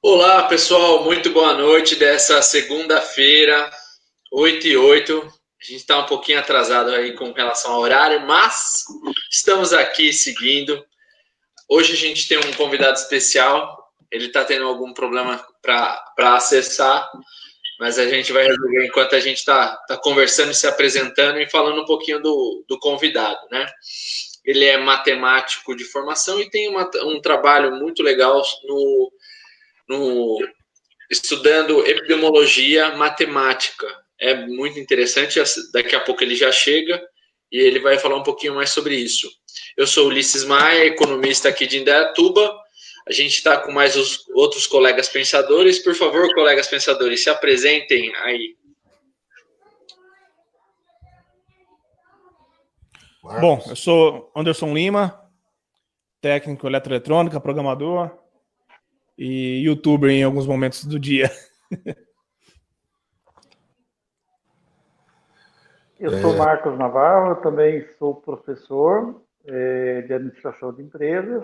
Olá, pessoal, muito boa noite dessa segunda-feira, 8h08. A gente está um pouquinho atrasado aí com relação ao horário, mas estamos aqui seguindo. Hoje a gente tem um convidado especial, ele está tendo algum problema para acessar, mas a gente vai resolver enquanto a gente está conversando, se apresentando e falando um pouquinho do convidado, né? Ele é matemático de formação e tem um trabalho muito legal no estudando epidemiologia matemática. É muito interessante, daqui a pouco ele já chega e ele vai falar um pouquinho mais sobre isso. Eu sou Ulisses Maia, economista aqui de Indaiatuba. A gente está com mais os outros colegas pensadores. Por favor, colegas pensadores, se apresentem aí. Bom, eu sou Anderson Lima, técnico eletroeletrônica, programador e youtuber em alguns momentos do dia. Eu sou Marcos Navarro, eu também sou professor de administração de empresas.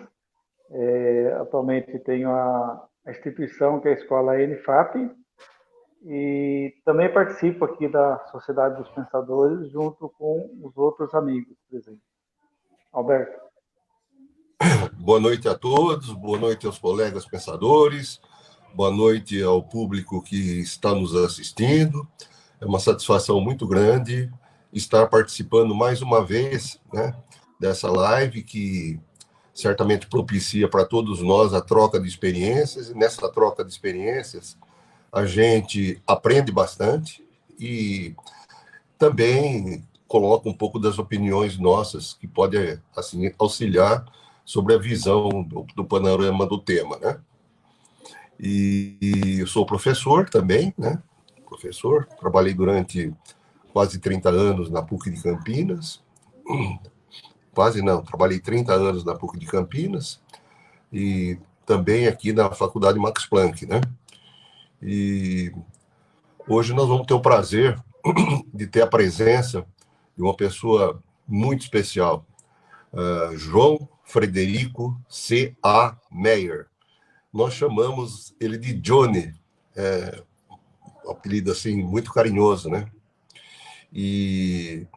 Atualmente tenho a instituição que é a Escola NFAP e também participo aqui da Sociedade dos Pensadores junto com os outros amigos presentes. Alberto. Boa noite a todos, boa noite aos colegas pensadores, boa noite ao público que está nos assistindo. É uma satisfação muito grande estar participando mais uma vez, né, dessa live que certamente propicia para todos nós a troca de experiências, e nessa troca de experiências a gente aprende bastante e também coloca um pouco das opiniões nossas, que pode assim, auxiliar sobre a visão do panorama do tema, né? E eu sou professor também, né? Professor, trabalhei durante quase 30 anos na PUC de Campinas, trabalhei 30 anos na PUC de Campinas e também aqui na Faculdade Max Planck, né? E hoje nós vamos ter o prazer de ter a presença de uma pessoa muito especial, João Frederico C.A. Meyer. Nós chamamos ele de Johnny, um apelido assim muito carinhoso, né? E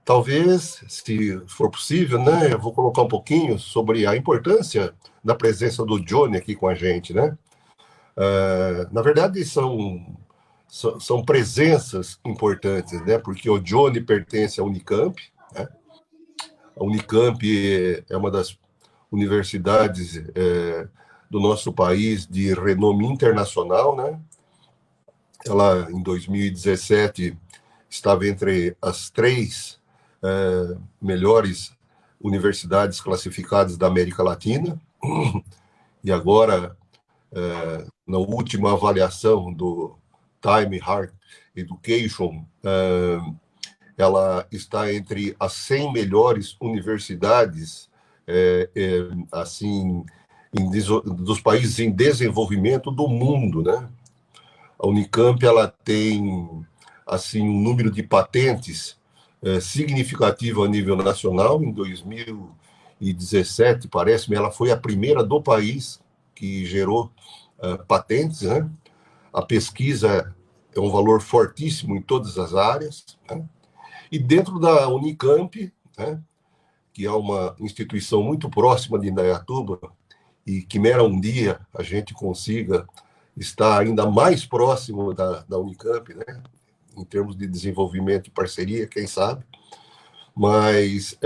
talvez, se for possível, né, eu vou colocar um pouquinho sobre a importância da presença do Johnny aqui com a gente, né? Na verdade, são presenças importantes, né? Porque o Johnny pertence à Unicamp, né? A Unicamp é uma das universidades do nosso país de renome internacional, né? Ela, em 2017, estava entre as 3 melhores universidades classificadas da América Latina, e agora, na última avaliação do Time Hard Education, ela está entre as 100 melhores universidades assim, dos países em desenvolvimento do mundo, né? A Unicamp ela tem assim um número de patentes significativo a nível nacional. Em 2017, parece-me, ela foi a primeira do país que gerou patentes, né? A pesquisa é um valor fortíssimo em todas as áreas, né? E dentro da Unicamp, né, que é uma instituição muito próxima de Indaiatuba, e que mera um dia a gente consiga estar ainda mais próximo da Unicamp, né, em termos de desenvolvimento e parceria, quem sabe. Mas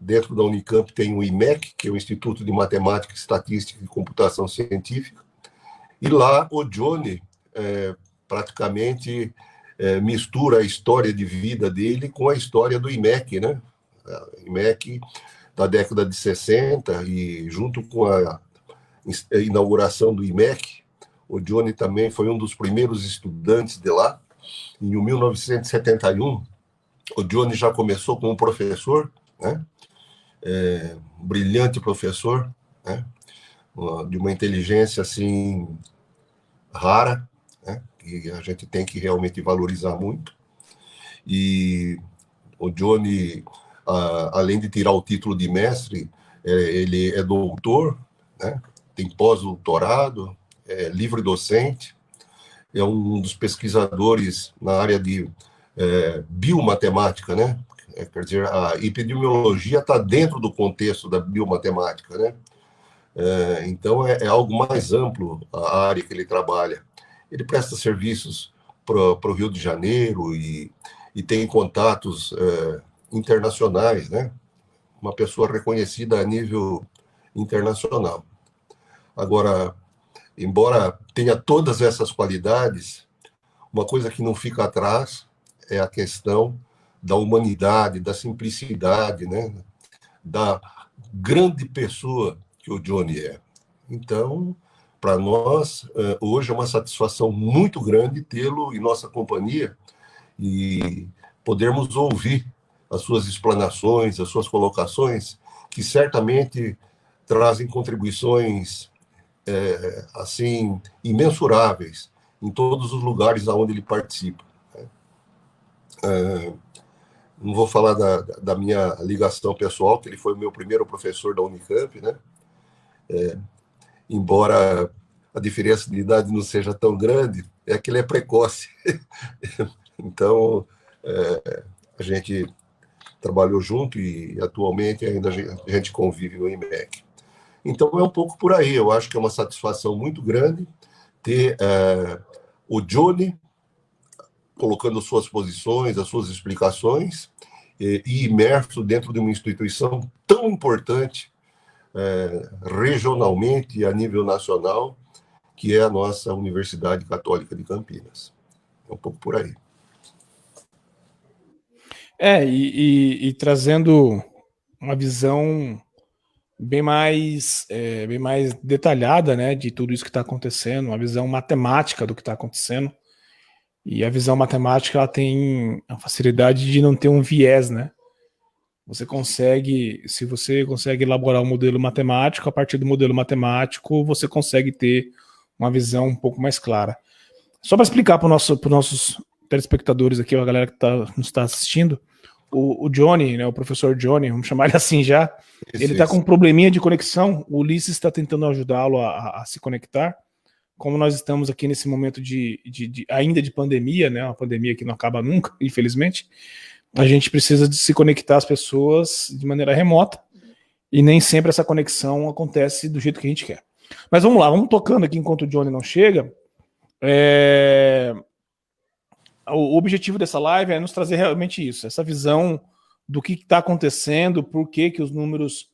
dentro da Unicamp tem o IMEC, que é o Instituto de Matemática, Estatística e Computação Científica, e lá o Johnny praticamente mistura a história de vida dele com a história do IMEC, né? O IMEC da década de 60, e junto com a inauguração do IMEC, o Johnny também foi um dos primeiros estudantes de lá. Em 1971, o Johnny já começou como professor, né? Um brilhante professor, né? De uma inteligência assim rara, né? Que a gente tem que realmente valorizar muito. E o Johnny, além de tirar o título de mestre, ele é doutor, né? Tem pós-doutorado, livre docente, é um dos pesquisadores na área de biomatemática, né? Quer dizer, a epidemiologia está dentro do contexto da biomatemática, né? Então, é algo mais amplo a área que ele trabalha. Ele presta serviços para o Rio de Janeiro e tem contatos internacionais, né? Uma pessoa reconhecida a nível internacional. Agora, embora tenha todas essas qualidades, uma coisa que não fica atrás é a questão da humanidade, da simplicidade, né? Da grande pessoa que o Johnny é. Então, para nós, hoje é uma satisfação muito grande tê-lo em nossa companhia e podermos ouvir as suas explanações, as suas colocações, que certamente trazem contribuições assim imensuráveis em todos os lugares onde ele participa. Não vou falar da minha ligação pessoal, que ele foi o meu primeiro professor da Unicamp, né? Embora a diferença de idade não seja tão grande, é que ele é precoce. Então, a gente trabalhou junto e atualmente ainda a gente convive no IMEC. Então, é um pouco por aí. Eu acho que é uma satisfação muito grande ter o Johnny colocando suas posições, as suas explicações, e imerso dentro de uma instituição tão importante, regionalmente e a nível nacional, que é a nossa Universidade Católica de Campinas. É um pouco por aí. E trazendo uma visão bem mais detalhada, né, de tudo isso que está acontecendo, uma visão matemática do que está acontecendo. E a visão matemática, ela tem a facilidade de não ter um viés, né? Se você consegue elaborar um modelo matemático, a partir do modelo matemático, você consegue ter uma visão um pouco mais clara. Só para explicar para os nossos telespectadores aqui, a galera que nos está assistindo, o Johnny, né, o professor Johnny, vamos chamar ele assim já, ele está com um probleminha de conexão, o Ulisses está tentando ajudá-lo a se conectar. Como nós estamos aqui nesse momento ainda de pandemia, né, uma pandemia que não acaba nunca, infelizmente, a gente precisa de se conectar às pessoas de maneira remota, e nem sempre essa conexão acontece do jeito que a gente quer. Mas vamos lá, vamos tocando aqui enquanto o Johnny não chega. O objetivo dessa live é nos trazer realmente isso, essa visão do que está acontecendo, por que os números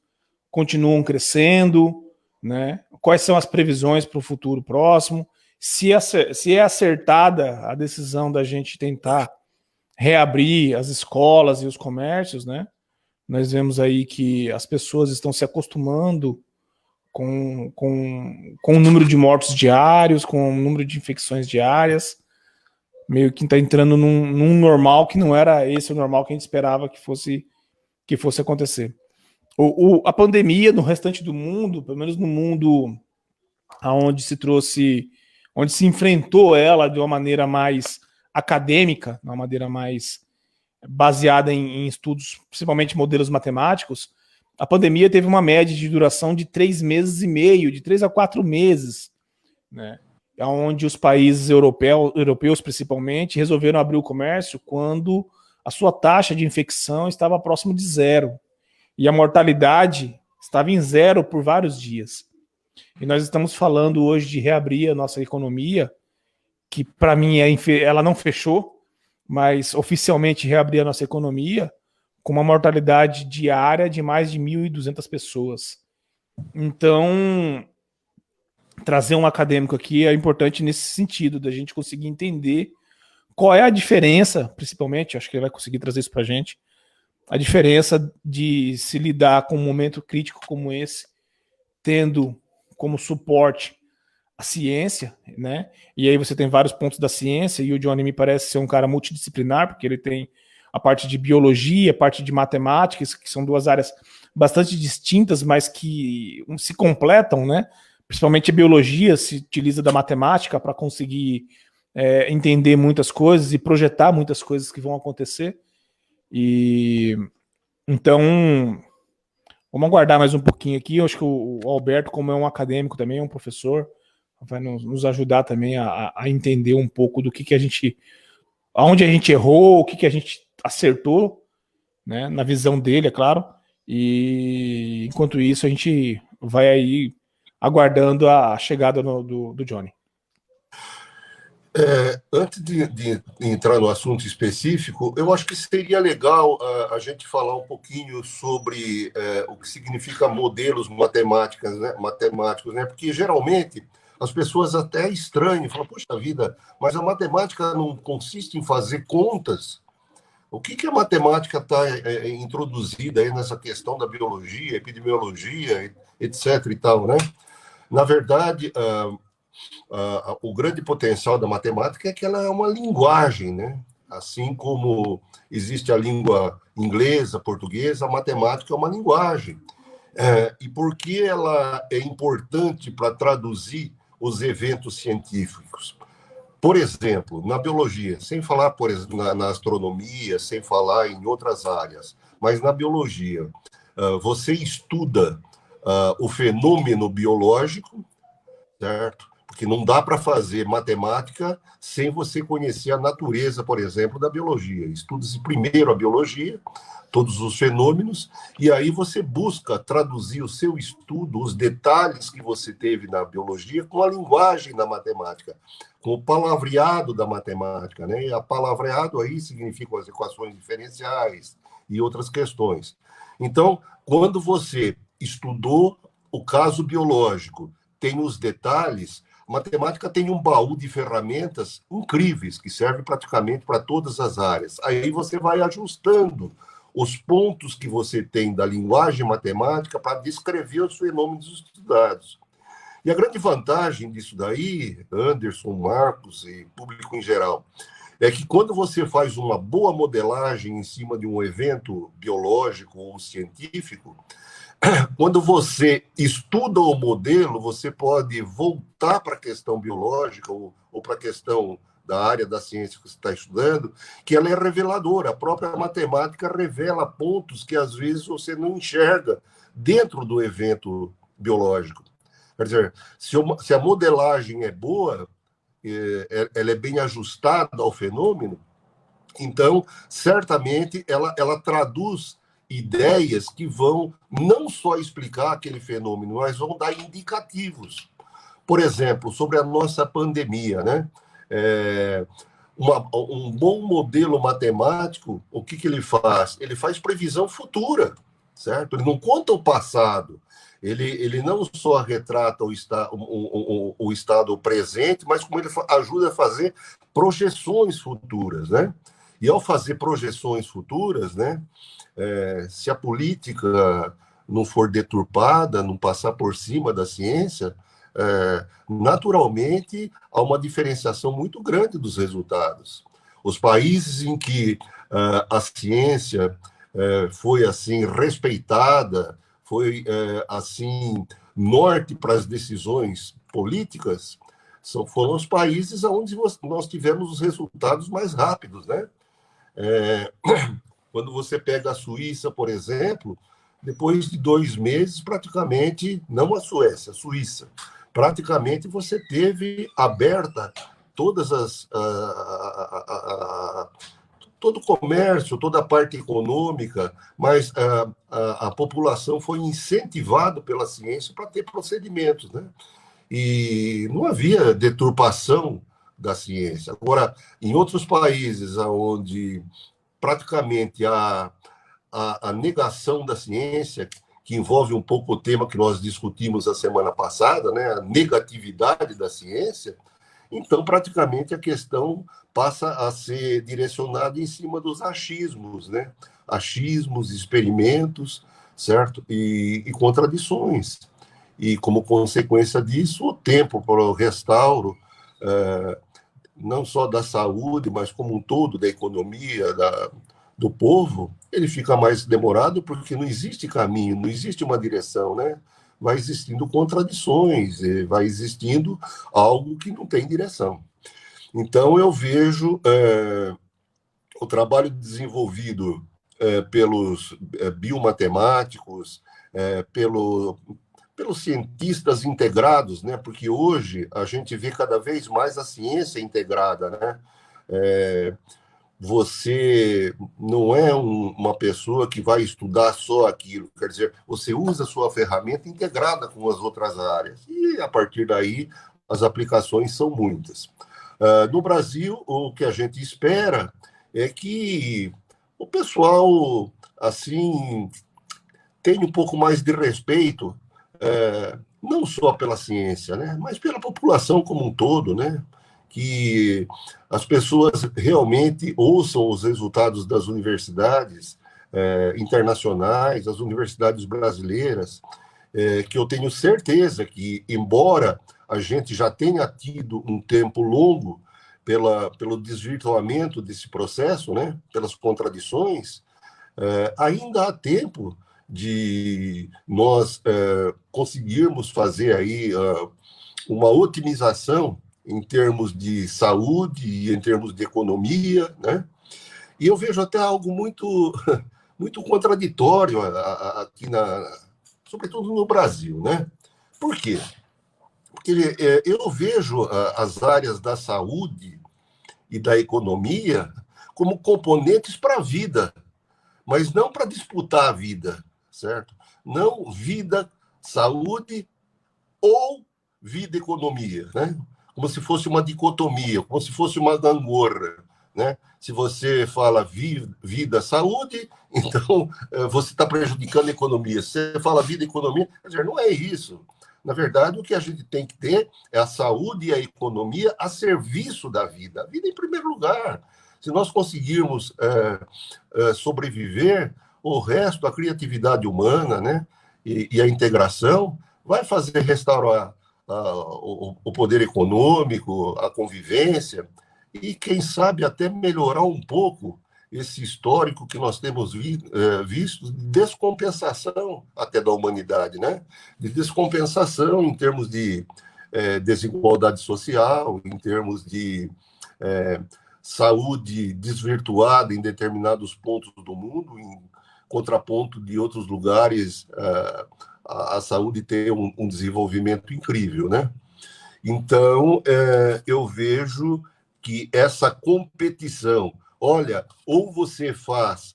continuam crescendo, né? Quais são as previsões para o futuro próximo, se é acertada a decisão da gente tentar reabrir as escolas e os comércios, né? Nós vemos aí que as pessoas estão se acostumando com o número de mortos diários, com o número de infecções diárias, meio que está entrando num normal que não era esse o normal que a gente esperava que fosse acontecer. A pandemia no restante do mundo, pelo menos no mundo onde se enfrentou ela de uma maneira mais acadêmica, de uma maneira mais baseada em estudos, principalmente modelos matemáticos, a pandemia teve uma média de duração de 3 meses e meio, de 3 a 4 meses, né? Onde os países europeus principalmente, resolveram abrir o comércio quando a sua taxa de infecção estava próximo de zero. E a mortalidade estava em zero por vários dias. E nós estamos falando hoje de reabrir a nossa economia, que para mim ela não fechou, mas oficialmente reabrir a nossa economia com uma mortalidade diária de mais de 1.200 pessoas. Então, trazer um acadêmico aqui é importante nesse sentido, da gente conseguir entender qual é a diferença, principalmente, acho que ele vai conseguir trazer isso para a gente, a diferença de se lidar com um momento crítico como esse, tendo como suporte a ciência, né? E aí você tem vários pontos da ciência, e o Johnny me parece ser um cara multidisciplinar, porque ele tem a parte de biologia, a parte de matemática, que são duas áreas bastante distintas, mas que se completam, né? Principalmente a biologia se utiliza da matemática para conseguir entender muitas coisas e projetar muitas coisas que vão acontecer. E então vamos aguardar mais um pouquinho aqui. Eu acho que o Alberto, como é um acadêmico também, é um professor, vai nos ajudar também a entender um pouco do que a gente, aonde a gente errou, o que a gente acertou, né, na visão dele, é claro. E enquanto isso a gente vai aí aguardando a chegada do Johnny. Antes de entrar no assunto específico, eu acho que seria legal a gente falar um pouquinho sobre o que significa modelos matemáticos, né? Porque geralmente as pessoas até estranham, falam, poxa vida, mas a matemática não consiste em fazer contas? O que a matemática está introduzida aí nessa questão da biologia, epidemiologia, etc. e tal, né? Na verdade, o grande potencial da matemática é que ela é uma linguagem, né? Assim como existe a língua inglesa, portuguesa, a matemática é uma linguagem. E por que ela é importante para traduzir os eventos científicos? Por exemplo, na biologia, sem falar, por exemplo, na astronomia, sem falar em outras áreas, mas na biologia, você estuda o fenômeno biológico, certo? Porque não dá para fazer matemática sem você conhecer a natureza, por exemplo, da biologia. Estuda-se primeiro a biologia, todos os fenômenos, e aí você busca traduzir o seu estudo, os detalhes que você teve na biologia, com a linguagem da matemática, com o palavreado da matemática, né? E a palavreado aí significa as equações diferenciais e outras questões. Então, quando você estudou o caso biológico, tem os detalhes, a matemática tem um baú de ferramentas incríveis, que serve praticamente para todas as áreas. Aí você vai ajustando os pontos que você tem da linguagem matemática para descrever os fenômenos estudados. E a grande vantagem disso daí, Anderson, Marcos e público em geral, é que quando você faz uma boa modelagem em cima de um evento biológico ou científico, quando você estuda o modelo, você pode voltar para a questão biológica ou para a questão da área da ciência que você está estudando, que ela é reveladora. A própria matemática revela pontos que, às vezes, você não enxerga dentro do evento biológico. Quer dizer, se a modelagem é boa, ela é bem ajustada ao fenômeno, então, certamente, ela traduz ideias que vão não só explicar aquele fenômeno, mas vão dar indicativos. Por exemplo, sobre a nossa pandemia, né? Um bom modelo matemático, o que ele faz? Ele faz previsão futura, certo? Ele não conta o passado. Ele não só retrata o estado presente, mas como ele ajuda a fazer projeções futuras, né? E ao fazer projeções futuras, né? Se a política não for deturpada, não passar por cima da ciência, naturalmente há uma diferenciação muito grande dos resultados. Os países em que a ciência foi assim respeitada, foi assim norte para as decisões políticas, foram os países onde nós tivemos os resultados mais rápidos, né? Quando você pega a Suíça, por exemplo, depois de 2 meses, praticamente, não a Suécia, a Suíça, praticamente você teve aberta todas todo o comércio, toda a parte econômica, mas a população foi incentivada pela ciência para ter procedimentos, né? E não havia deturpação da ciência. Agora, em outros países onde praticamente a negação da ciência, que envolve um pouco o tema que nós discutimos a semana passada, né, a negatividade da ciência, então praticamente a questão passa a ser direcionada em cima dos achismos, né? Achismos, experimentos, certo? E contradições. E como consequência disso, o tempo para o restauro, não só da saúde, mas como um todo, da economia, do povo, ele fica mais demorado porque não existe caminho, não existe uma direção, né? Vai existindo contradições, vai existindo algo que não tem direção. Então, eu vejo o trabalho desenvolvido pelos biomatemáticos, pelos cientistas integrados, né? Porque hoje a gente vê cada vez mais a ciência integrada, né? Você não é uma pessoa que vai estudar só aquilo, quer dizer, você usa a sua ferramenta integrada com as outras áreas, e a partir daí as aplicações são muitas. No Brasil, o que a gente espera é que o pessoal, assim, tenha um pouco mais de respeito, não só pela ciência, né, mas pela população como um todo, né? Que as pessoas realmente ouçam os resultados das universidades internacionais, das universidades brasileiras, que eu tenho certeza que, embora a gente já tenha tido um tempo longo pelo desvirtuamento desse processo, né, pelas contradições, ainda há tempo de nós conseguirmos fazer aí uma otimização em termos de saúde e em termos de economia, né? E eu vejo até algo muito, muito contraditório aqui, sobretudo no Brasil, né? Por quê? Porque eu vejo as áreas da saúde e da economia como componentes para a vida, mas não para disputar a vida, certo? Não vida, saúde ou vida, economia, né? Como se fosse uma dicotomia, como se fosse uma gangorra, né? Se você fala vida, saúde, então você está prejudicando a economia. Se você fala vida, economia, quer dizer, não é isso. Na verdade, o que a gente tem que ter é a saúde e a economia a serviço da vida. A vida em primeiro lugar. Se nós conseguirmos sobreviver, o resto, a criatividade humana, né? E a integração vai fazer restaurar o poder econômico, a convivência, e, quem sabe, até melhorar um pouco esse histórico que nós temos visto de descompensação até da humanidade, né? De descompensação em termos de desigualdade social, em termos de saúde desvirtuada em determinados pontos do mundo, em contraponto de outros lugares, a saúde ter um desenvolvimento incrível, né? Então, eu vejo que essa competição, olha, ou você faz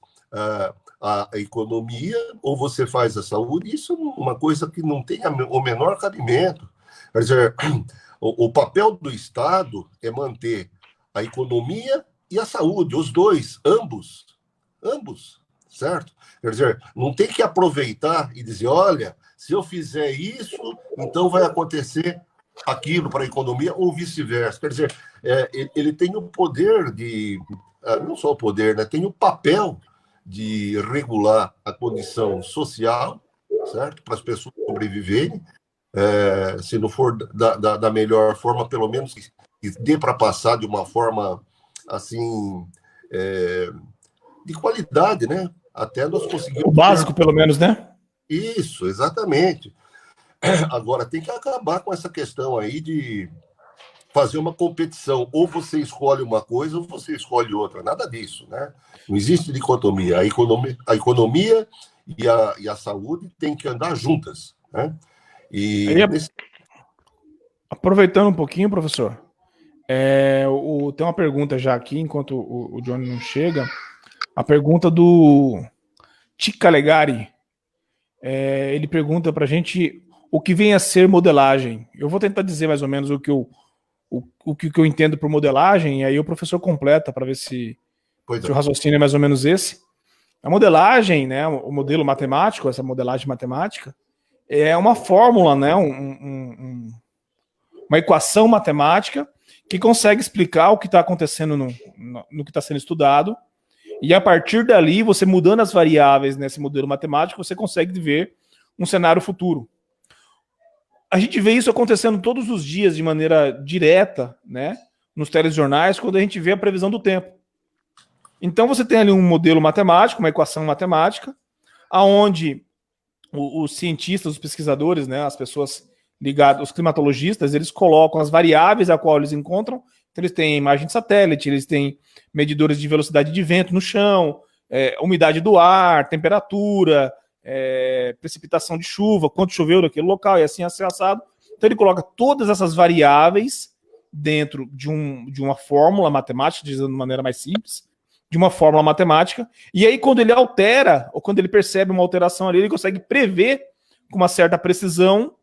a economia, ou você faz a saúde, isso é uma coisa que não tem o menor cabimento. Quer dizer, o papel do Estado é manter a economia e a saúde, os dois, ambos, certo? Quer dizer, não tem que aproveitar e dizer, olha, se eu fizer isso, então vai acontecer aquilo para a economia, ou vice-versa. Quer dizer, ele tem o poder de, não só o poder, né, tem o papel de regular a condição social, certo? Para as pessoas sobreviverem, se não for da melhor forma, pelo menos que dê para passar de uma forma, assim, de qualidade, né? Até nós conseguimos... O básico, pelo menos, né? Isso, exatamente. Agora, tem que acabar com essa questão aí de fazer uma competição. Ou você escolhe uma coisa ou você escolhe outra. Nada disso, né? Não existe dicotomia. A economia e a saúde têm que andar juntas, né? E aproveitando um pouquinho, professor, tem uma pergunta já aqui, enquanto o Johnny não chega. A pergunta do Tica Legari. Ele pergunta para a gente o que vem a ser modelagem. Eu vou tentar dizer mais ou menos o que eu entendo por modelagem, e aí o professor completa para ver se o raciocínio é mais ou menos esse. A modelagem, né, o modelo matemático, essa modelagem matemática, é uma fórmula, né, uma equação matemática que consegue explicar o que está acontecendo no que está sendo estudado, e a partir dali, você mudando as variáveis nesse modelo matemático, você consegue ver um cenário futuro. A gente vê isso acontecendo todos os dias de maneira direta, né, nos telejornais, quando a gente vê a previsão do tempo. Então você tem ali um modelo matemático, uma equação matemática, aonde os cientistas, os pesquisadores, né, as pessoas ligadas, os climatologistas, eles colocam as variáveis a qual eles encontram. Então eles têm imagem de satélite, eles têm medidores de velocidade de vento no chão, umidade do ar, temperatura, precipitação de chuva, quanto choveu naquele local, e assim assado. Então ele coloca todas essas variáveis dentro de uma fórmula matemática, dizendo de maneira mais simples, de uma fórmula matemática, e aí quando ele altera, ou quando ele percebe uma alteração ali, ele consegue prever com uma certa precisão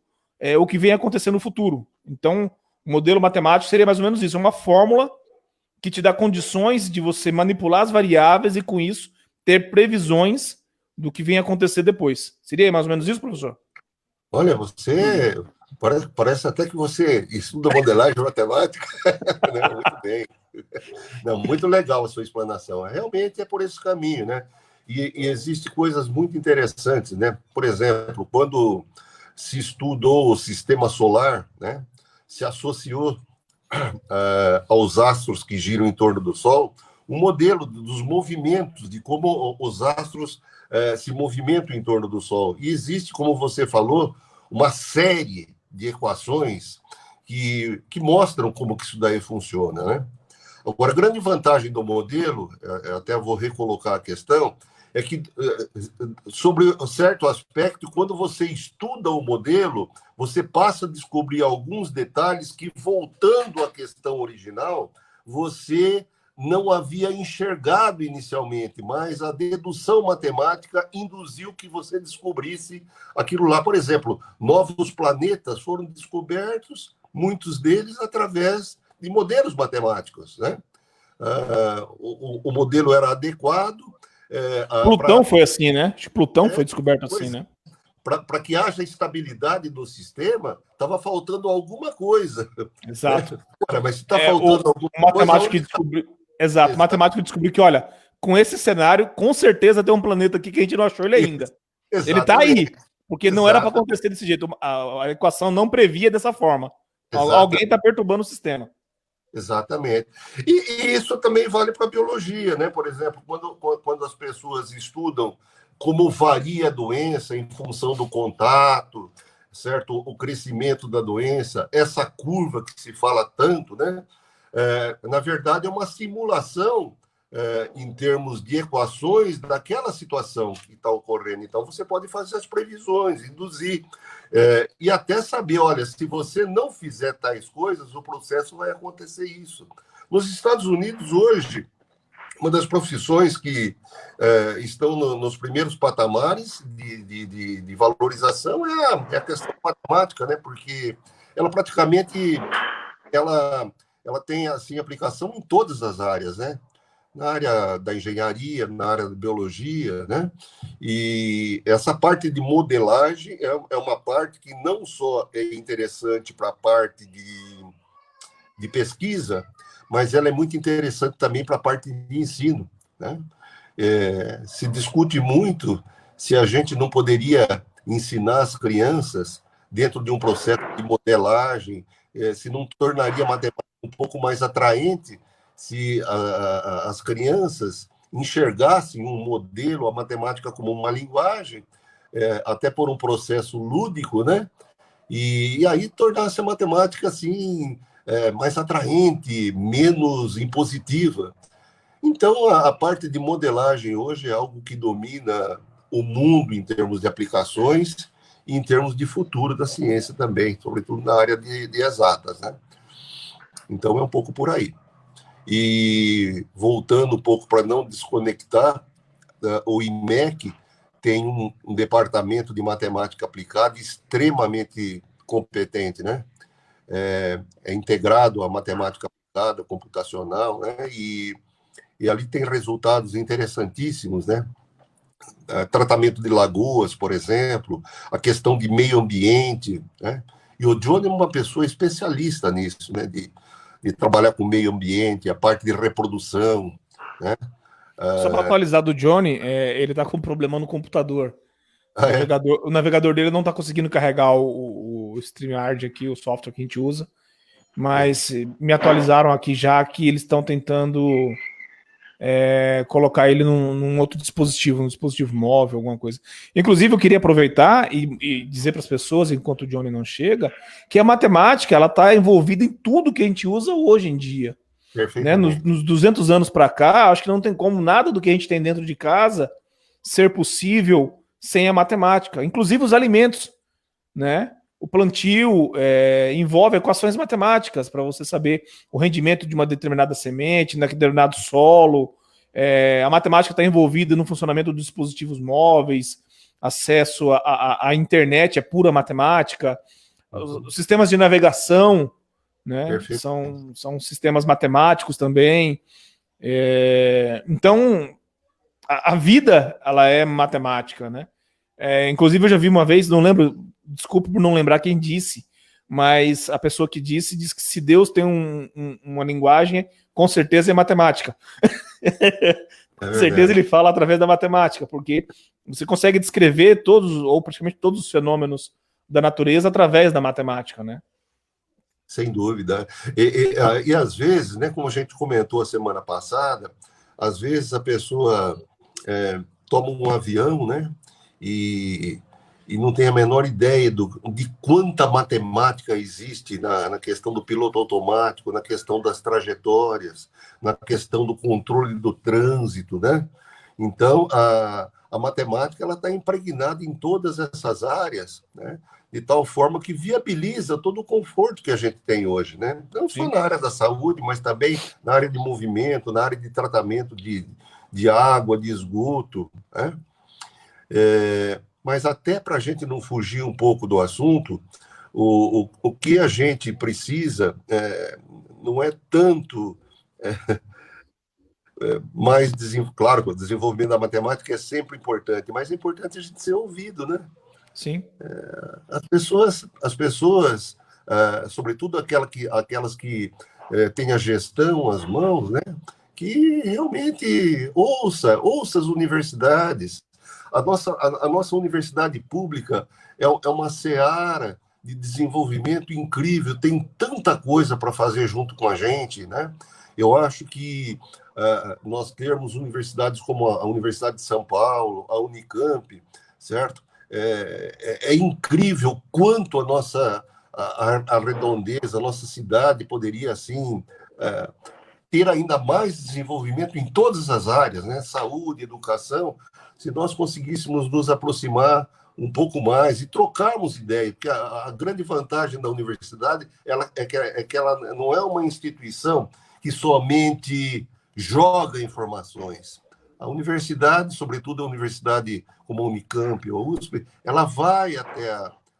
o que vem acontecer no futuro. Então, o modelo matemático seria mais ou menos isso, é uma fórmula que te dá condições de você manipular as variáveis e, com isso, ter previsões do que vem acontecer depois. Seria mais ou menos isso, professor? Olha, você parece até que você estuda modelagem matemática. Não, muito bem. Não, muito legal a sua explanação. Realmente é por esse caminho, né? E existem coisas muito interessantes, né? Por exemplo, quando se estudou o sistema solar, né? Se associou aos astros que giram em torno do Sol, um modelo dos movimentos, de como os astros se movimentam em torno do Sol. E existe, como você falou, uma série de equações que mostram como que isso daí funciona, né? Agora, a grande vantagem do modelo, até vou recolocar a questão, é que, sobre um certo aspecto, quando você estuda o modelo, você passa a descobrir alguns detalhes que, voltando à questão original, você não havia enxergado inicialmente, mas a dedução matemática induziu que você descobrisse aquilo lá. Por exemplo, novos planetas foram descobertos, muitos deles através de modelos matemáticos, né? O modelo era adequado. Plutão foi assim, né? Acho que Plutão foi descoberto assim, né? Para que haja estabilidade do sistema, estava faltando alguma coisa. Exato. Cara, mas se está faltando alguma coisa... Exato, o matemático descobriu que, olha, com esse cenário, com certeza tem um planeta aqui que a gente não achou ele ainda. Exatamente. Ele está aí, porque não era para acontecer desse jeito. A equação não previa dessa forma. Exatamente. Alguém está perturbando o sistema. Exatamente. E isso também vale para a biologia, né? Por exemplo, quando as pessoas estudam como varia a doença em função do contato, certo? O crescimento da doença, essa curva que se fala tanto, né? Na verdade, é uma simulação em termos de equações daquela situação que está ocorrendo. Então, você pode fazer as previsões, induzir, e até saber, olha, se você não fizer tais coisas, o processo vai acontecer isso. Nos Estados Unidos, hoje, uma das profissões que estão nos primeiros patamares de valorização é a questão matemática, né? Porque ela praticamente ela tem assim aplicação em todas as áreas, né? Na área da engenharia, na área da biologia, né? E essa parte de modelagem é uma parte que não só é interessante para a parte de pesquisa, mas ela é muito interessante também para a parte de ensino, né? Se discute muito se a gente não poderia ensinar as crianças dentro de um processo de modelagem, se não tornaria a matemática um pouco mais atraente se as crianças enxergassem um modelo, a matemática como uma linguagem, até por um processo lúdico, né? E aí tornasse a matemática assim mais atraente, menos impositiva. Então, a parte de modelagem hoje é algo que domina o mundo em termos de aplicações e em termos de futuro da ciência também, sobretudo na área de exatas, né? Então, é um pouco por aí. E voltando um pouco para não desconectar, o IMEC tem um departamento de matemática aplicada extremamente competente, né? É integrado à matemática aplicada, computacional, né? E ali tem resultados interessantíssimos, né? Tratamento de lagoas, por exemplo, a questão de meio ambiente, né? E o Johnny é uma pessoa especialista nisso, né? De trabalhar com o meio ambiente, a parte de reprodução, né? Só para atualizar do Johnny, ele está com um problema no computador. O navegador dele não está conseguindo carregar o StreamYard aqui, o software que a gente usa, mas me atualizaram aqui já que eles estão tentando colocar ele num outro dispositivo, um dispositivo móvel, alguma coisa. Inclusive, eu queria aproveitar e dizer para as pessoas, enquanto o Johnny não chega, que a matemática ela está envolvida em tudo que a gente usa hoje em dia. Né? Nos 200 anos para cá, acho que não tem como nada do que a gente tem dentro de casa ser possível sem a matemática, inclusive os alimentos, né? O plantio envolve equações matemáticas para você saber o rendimento de uma determinada semente, naquele determinado solo. A matemática está envolvida no funcionamento dos dispositivos móveis, acesso à internet é pura matemática. Os sistemas de navegação, né, são sistemas matemáticos também. Então, a vida ela é matemática, né? Inclusive, eu já vi uma vez, não lembro, desculpa por não lembrar quem disse, mas a pessoa que disse que se Deus tem uma linguagem, com certeza é matemática. Com certeza ele fala através da matemática, porque você consegue descrever todos, ou praticamente todos os fenômenos da natureza através da matemática, né? Sem dúvida. E às vezes, né, como a gente comentou a semana passada, às vezes a pessoa toma um avião, né, e não tem a menor ideia de quanta matemática existe na questão do piloto automático, na questão das trajetórias, na questão do controle do trânsito, né? Então, a matemática ela está impregnada em todas essas áreas, né? De tal forma que viabiliza todo o conforto que a gente tem hoje, né? Não só na área da saúde, mas também na área de movimento, na área de tratamento de água, de esgoto, né? Mas até para a gente não fugir um pouco do assunto, o que a gente precisa não é tanto... mais claro que o desenvolvimento da matemática é sempre importante, mas é importante a gente ser ouvido, né? Sim. As pessoas sobretudo aquelas que têm a gestão às mãos, né? Que realmente ouça as universidades. A nossa universidade pública é uma seara de desenvolvimento incrível, tem tanta coisa para fazer junto com a gente, né? Eu acho que nós termos universidades como a Universidade de São Paulo, a Unicamp, certo? É incrível quanto a nossa a redondeza, a nossa cidade poderia, assim, ter ainda mais desenvolvimento em todas as áreas, né? Saúde, educação, se nós conseguíssemos nos aproximar um pouco mais e trocarmos ideias, porque a grande vantagem da universidade é que ela não é uma instituição que somente joga informações. A universidade, sobretudo a universidade como a Unicamp ou a USP, ela vai até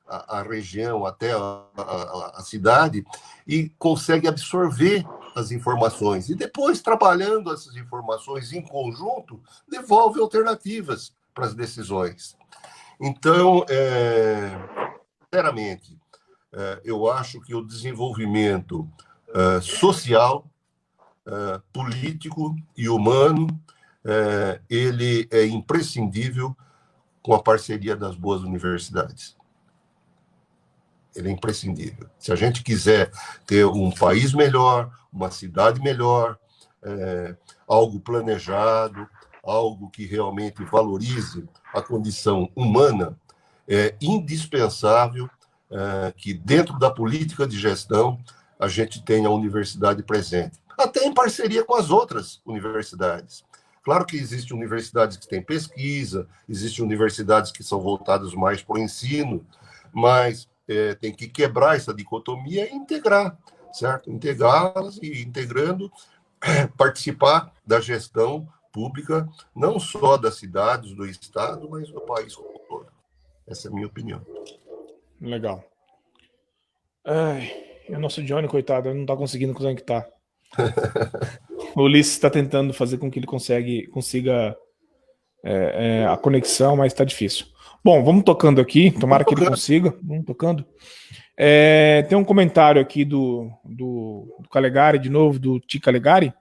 a região, até a cidade e consegue absorver as informações. E depois, trabalhando essas informações em conjunto, devolve alternativas para as decisões. Então, sinceramente, eu acho que o desenvolvimento social, político e humano, ele é imprescindível com a parceria das boas universidades. Ele é imprescindível. Se a gente quiser ter um país melhor, uma cidade melhor, algo planejado, algo que realmente valorize a condição humana, é indispensável que dentro da política de gestão a gente tenha a universidade presente, até em parceria com as outras universidades. Claro que existem universidades que têm pesquisa, existem universidades que são voltadas mais para o ensino, mas tem que quebrar essa dicotomia e integrar, certo? Integrá-las e, integrando, participar da gestão pública, não só das cidades, do estado, mas do país como um todo. Essa é a minha opinião. Legal. O nosso Johnny, coitado, não está conseguindo conectar. O Ulisses está tentando fazer com que ele consiga a conexão, mas está difícil. Bom, vamos tocando aqui, tomara que ele consiga. Vamos tocando. Tem um comentário aqui do Calegari, de novo, do Ti Calegari,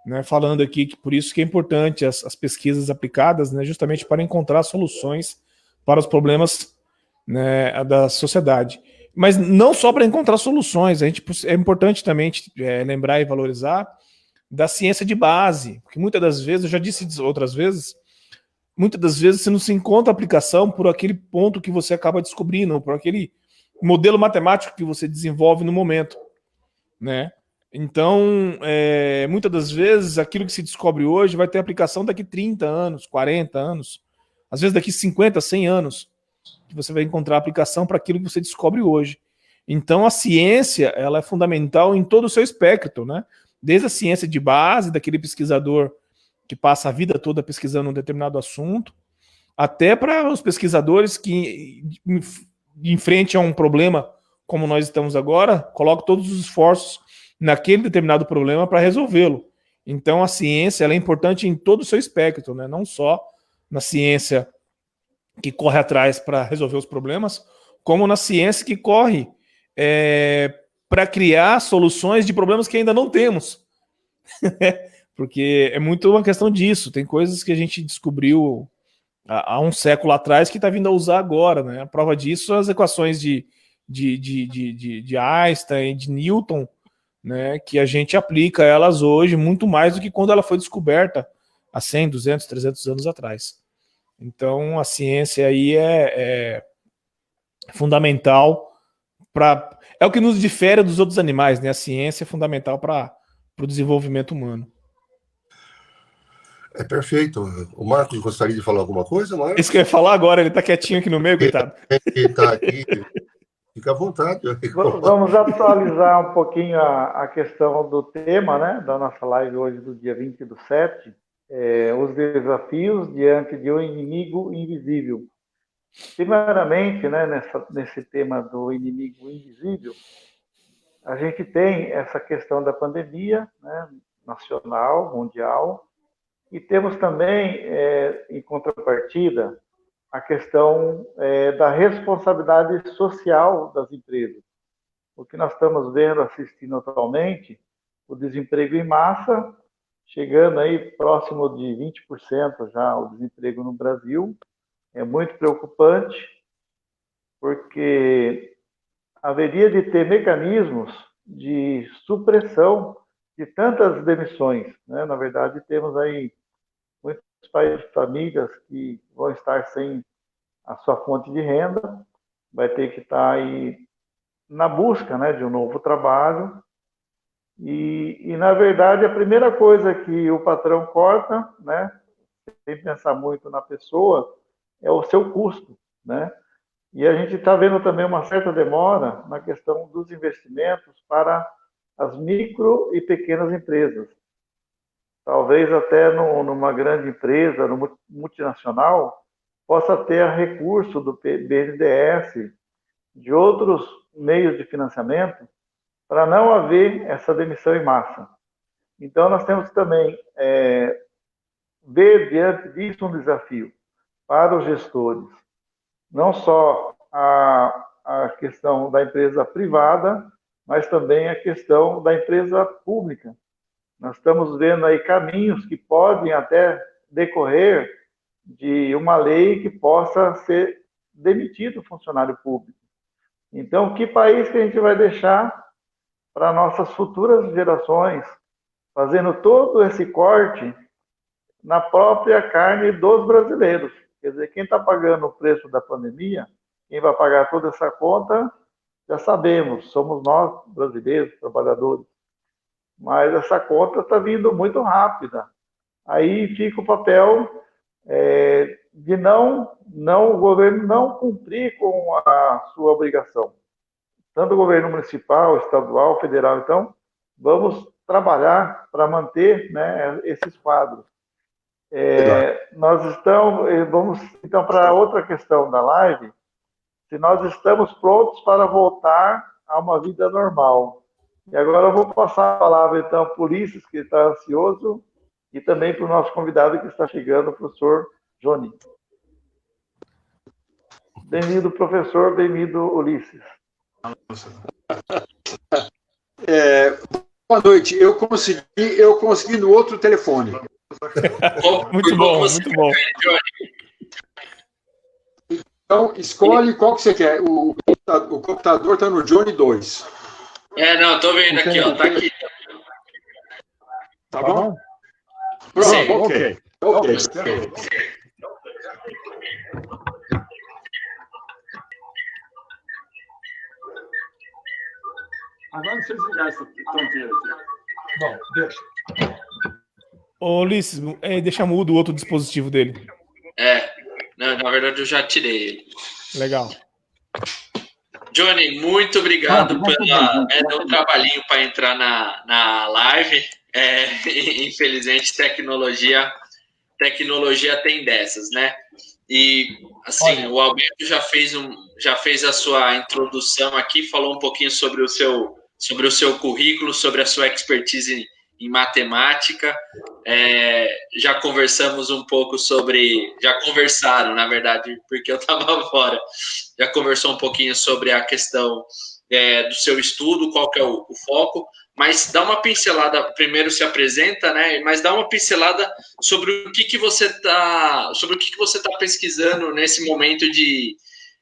né, falando aqui que por isso que é importante as pesquisas aplicadas, né, justamente para encontrar soluções para os problemas, né, da sociedade. Mas não só para encontrar soluções, é importante também lembrar e valorizar da ciência de base, porque muitas das vezes, eu já disse outras vezes, muitas das vezes você não se encontra aplicação por aquele ponto que você acaba descobrindo, por aquele modelo matemático que você desenvolve no momento, né? Então, muitas das vezes, aquilo que se descobre hoje vai ter aplicação daqui 30 anos, 40 anos. às vezes daqui 50, 100 anos, que você vai encontrar aplicação para aquilo que você descobre hoje. Então a ciência, ela é fundamental em todo o seu espectro, né? Desde a ciência de base, daquele pesquisador que passa a vida toda pesquisando um determinado assunto, até para os pesquisadores que, em frente a um problema como nós estamos agora, colocam todos os esforços naquele determinado problema para resolvê-lo. Então a ciência, ela é importante em todo o seu espectro, né? Não só na ciência que corre atrás para resolver os problemas, como na ciência que corre para criar soluções de problemas que ainda não temos. Porque é muito uma questão disso. Tem coisas que a gente descobriu há um século atrás que está vindo a usar agora, né? A prova disso são as equações de Einstein, de Newton, né? Que a gente aplica elas hoje muito mais do que quando ela foi descoberta há 100, 200, 300 anos atrás. Então a ciência aí é fundamental para... É o que nos difere dos outros animais, né? A ciência é fundamental para o desenvolvimento humano. É perfeito. O Marcos gostaria de falar alguma coisa, Marcos? Isso que eu ia falar agora, ele está quietinho aqui no meio, coitado. Ele está aqui, fica à vontade. Vamos atualizar um pouquinho a questão do tema, né, da nossa live hoje do dia 20/7, os desafios diante de um inimigo invisível. Primeiramente, né, nesse tema do inimigo invisível, a gente tem essa questão da pandemia, né, nacional, mundial, e temos também, em contrapartida, a questão da responsabilidade social das empresas. O que nós estamos vendo, assistindo atualmente, o desemprego em massa, chegando aí próximo de 20% já o desemprego no Brasil, é muito preocupante, porque haveria de ter mecanismos de supressão de tantas demissões, né? Na verdade, temos aí muitos pais de famílias que vão estar sem a sua fonte de renda, vai ter que estar aí na busca, né, de um novo trabalho. E, na verdade, a primeira coisa que o patrão corta, né, sem pensar muito na pessoa, é o seu custo, né? E a gente está vendo também uma certa demora na questão dos investimentos para as micro e pequenas empresas. Talvez até numa grande empresa, no multinacional, possa ter recurso do BNDES, de outros meios de financiamento, para não haver essa demissão em massa. Então, nós temos que também ver diante disso um desafio para os gestores. Não só a questão da empresa privada, mas também a questão da empresa pública. Nós estamos vendo aí caminhos que podem até decorrer de uma lei que possa ser demitido o funcionário público. Então, que país que a gente vai deixar para nossas futuras gerações, fazendo todo esse corte na própria carne dos brasileiros? Quer dizer, quem está pagando o preço da pandemia, quem vai pagar toda essa conta, já sabemos, somos nós, brasileiros, trabalhadores. Mas essa conta está vindo muito rápida. Aí fica o papel de o governo não cumprir com a sua obrigação. Tanto o governo municipal, estadual, federal. Então, vamos trabalhar para manter, né, esses quadros. Vamos então para outra questão da live, se nós estamos prontos para voltar a uma vida normal. E agora eu vou passar a palavra então para o Ulisses, que está ansioso, e também para o nosso convidado que está chegando, o professor Johnny. Bem-vindo, professor, bem-vindo, Ulisses. Boa noite, eu consegui no outro telefone. Muito bom, muito bom. Então, escolhe qual que você quer. O computador está no Johnny 2. Não, tô vendo aqui, ó, tá aqui. Tá bom? Pronto, Sim. ok. Agora deixa eu desligar essa tonteira aqui. Bom, deixa. Ô, Ulisses, deixa mudo o outro dispositivo dele. Não, na verdade, eu já tirei ele. Legal. Johnny, muito obrigado deu um trabalhinho para entrar na live. Infelizmente, tecnologia tem dessas, né? E, assim, o Alberto já fez a sua introdução aqui, falou um pouquinho sobre o seu currículo, sobre a sua expertise em matemática. Já conversamos um pouco já conversaram, na verdade, porque eu estava fora. Já conversou um pouquinho sobre a questão do seu estudo, qual que é o foco, mas dá uma pincelada, primeiro se apresenta, né? Mas dá uma pincelada sobre o que você está pesquisando nesse momento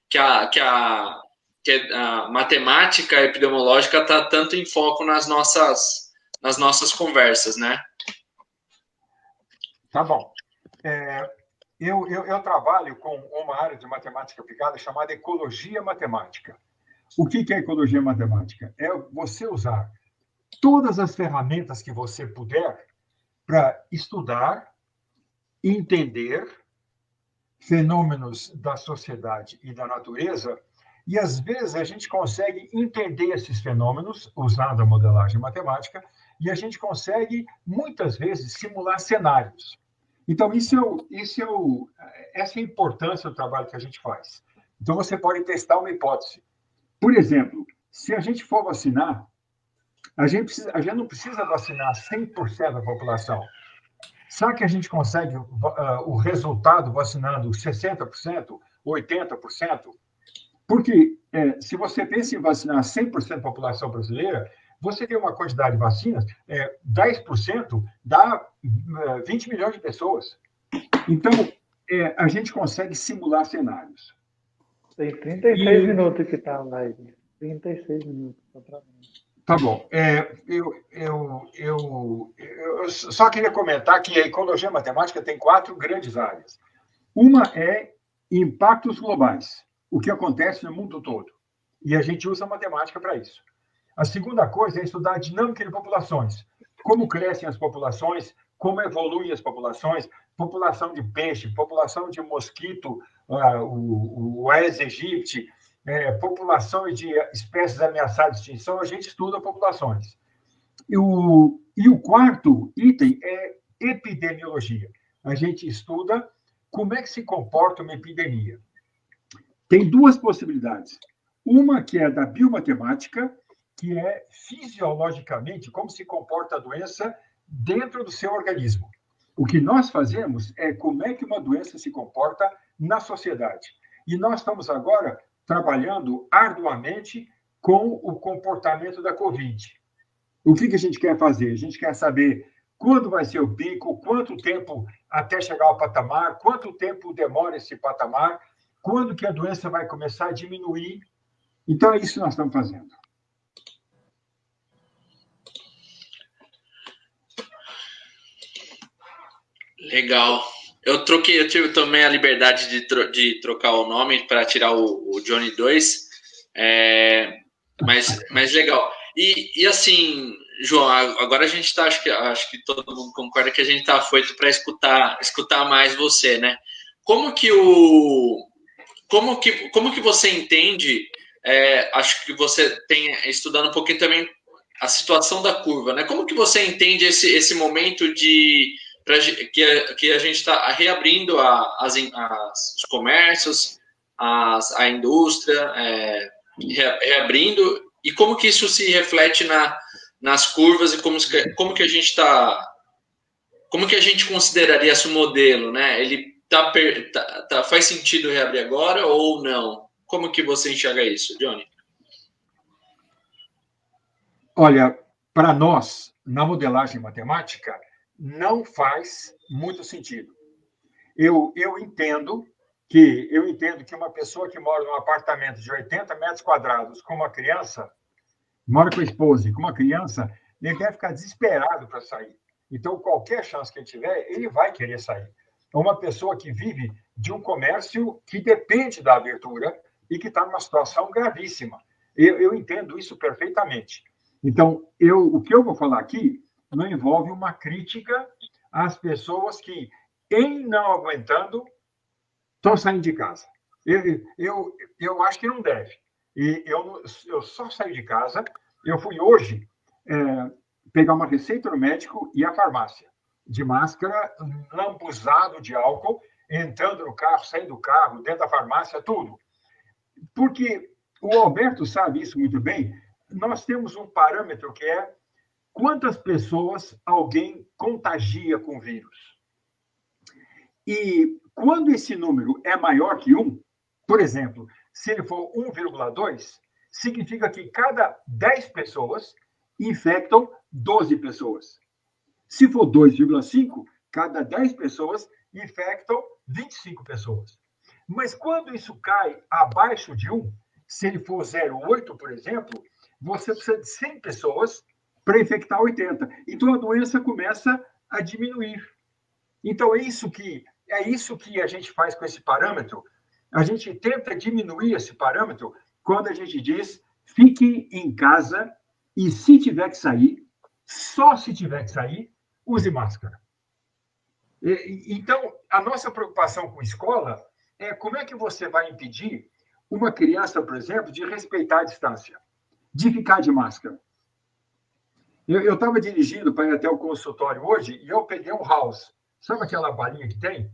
que a matemática epidemiológica está tanto em foco nas nossas conversas, né? Tá bom. Eu trabalho com uma área de matemática aplicada chamada ecologia matemática. O que é ecologia matemática? É você usar todas as ferramentas que você puder para estudar, entender fenômenos da sociedade e da natureza, e às vezes a gente consegue entender esses fenômenos usando a modelagem matemática, e a gente consegue, muitas vezes, simular cenários. Então, essa é a importância do trabalho que a gente faz. Então, você pode testar uma hipótese. Por exemplo, se a gente for vacinar, a gente não precisa vacinar 100% da população. Será que a gente consegue o resultado vacinando 60%, 80%? Porque se você pensa em vacinar 100% da população brasileira, você tem uma quantidade de vacinas, 10% dá 20 milhões de pessoas. Então, a gente consegue simular cenários. Tem 36 minutos que está a live. 36 minutos. Tá bom. Eu só queria comentar que a ecologia matemática tem 4 grandes áreas. Uma é impactos globais, o que acontece no mundo todo. E a gente usa a matemática para isso. A segunda coisa é estudar a dinâmica de populações. Como crescem as populações, como evoluem as populações, população de peixe, população de mosquito, o Aedes aegypti, população de espécies ameaçadas de extinção, a gente estuda populações. E o quarto item é epidemiologia. A gente estuda como é que se comporta uma epidemia. Tem 2 possibilidades. Uma que é da biomatemática, que é fisiologicamente como se comporta a doença dentro do seu organismo. O que nós fazemos é como é que uma doença se comporta na sociedade. E nós estamos agora trabalhando arduamente com o comportamento da Covid. O que a gente quer fazer? A gente quer saber quando vai ser o pico, quanto tempo até chegar ao patamar, quanto tempo demora esse patamar, quando que a doença vai começar a diminuir. Então, é isso que nós estamos fazendo. Legal. Eu tive também a liberdade de trocar o nome para tirar o Johnny 2. Mas legal. E assim, João, agora a gente está, acho que todo mundo concorda que a gente está afoito para escutar mais você, né? Como que você entende? Acho que você tem estudando um pouquinho também a situação da curva, né? Como que você entende esse momento que a gente está reabrindo os comércios, a indústria, reabrindo, e como que isso se reflete nas curvas e como que a gente como que a gente consideraria esse modelo, né? Ele faz sentido reabrir agora ou não? Como que você enxerga isso, Johnny? Olha, para nós, na modelagem matemática, não faz muito sentido. Eu entendo que uma pessoa que mora num apartamento de 80 metros quadrados com uma criança, mora com a esposa e com uma criança, ele deve ficar desesperado para sair. Então, qualquer chance que ele tiver, ele vai querer sair. É uma pessoa que vive de um comércio que depende da abertura e que está numa situação gravíssima. Eu entendo isso perfeitamente. Então, o que eu vou falar aqui não envolve uma crítica às pessoas que, em não aguentando, estão saindo de casa. Eu acho que não deve. E eu só saio de casa. Eu fui hoje pegar uma receita no médico e a farmácia, de máscara, lambuzado de álcool, entrando no carro, saindo do carro, dentro da farmácia, tudo. Porque o Alberto sabe isso muito bem. Nós temos um parâmetro que é quantas pessoas alguém contagia com o vírus. E quando esse número é maior que 1, por exemplo, se ele for 1,2, significa que cada 10 pessoas infectam 12 pessoas. Se for 2,5, cada 10 pessoas infectam 25 pessoas. Mas quando isso cai abaixo de 1, se ele for 0,8, por exemplo, você precisa de 100 pessoas para infectar 80. Então a doença começa a diminuir. Então é isso que a gente faz com esse parâmetro. A gente tenta diminuir esse parâmetro quando a gente diz fique em casa e se tiver que sair, só se tiver que sair, use máscara. Então, a nossa preocupação com a escola é como é que você vai impedir uma criança, por exemplo, de respeitar a distância, de ficar de máscara. Eu estava dirigindo para ir até o consultório hoje e eu peguei um house, sabe aquela balinha que tem?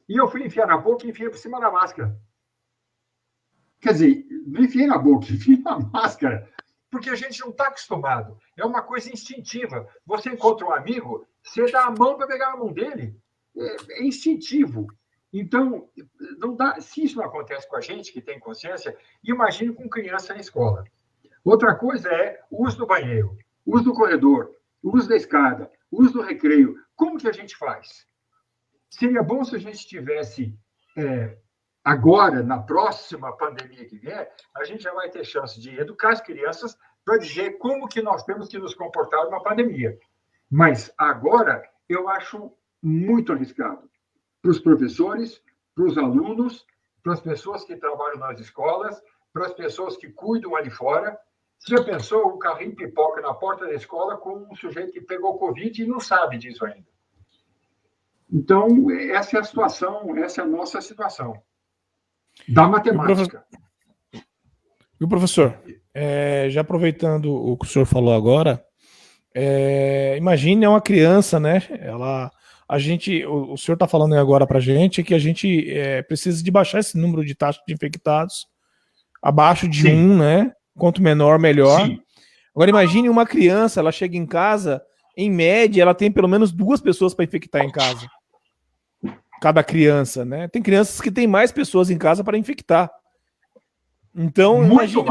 E eu fui enfiar na boca e enfiei por cima da máscara. Quer dizer, não enfiei na boca, enfiei na máscara, porque a gente não está acostumado. É uma coisa instintiva. Você encontra um amigo, você dá a mão para pegar a mão dele. É instintivo. Então, não dá, se isso não acontece com a gente, que tem consciência, imagine com criança na escola. Outra coisa é o uso do banheiro, o uso do corredor, o uso da escada, o uso do recreio. Como que a gente faz? Seria bom se a gente tivesse, agora, na próxima pandemia que vier, a gente já vai ter chance de educar as crianças para dizer como que nós temos que nos comportar numa pandemia. Mas agora, eu acho muito arriscado para os professores, para os alunos, para as pessoas que trabalham nas escolas, para as pessoas que cuidam ali fora. Você já pensou um carrinho pipoca na porta da escola com um sujeito que pegou Covid e não sabe disso ainda? Então, essa é a situação, essa é a nossa situação da matemática. E o professor, já aproveitando o que o senhor falou agora, imagine uma criança, né? O senhor está falando agora para a gente que a gente precisa de baixar esse número de taxa de infectados abaixo de 1, né? Quanto menor, melhor. Sim. Agora imagine uma criança, ela chega em casa, em média, ela tem pelo menos 2 pessoas para infectar em casa. Cada criança, né? Tem crianças que têm mais pessoas em casa para infectar. Então, imagine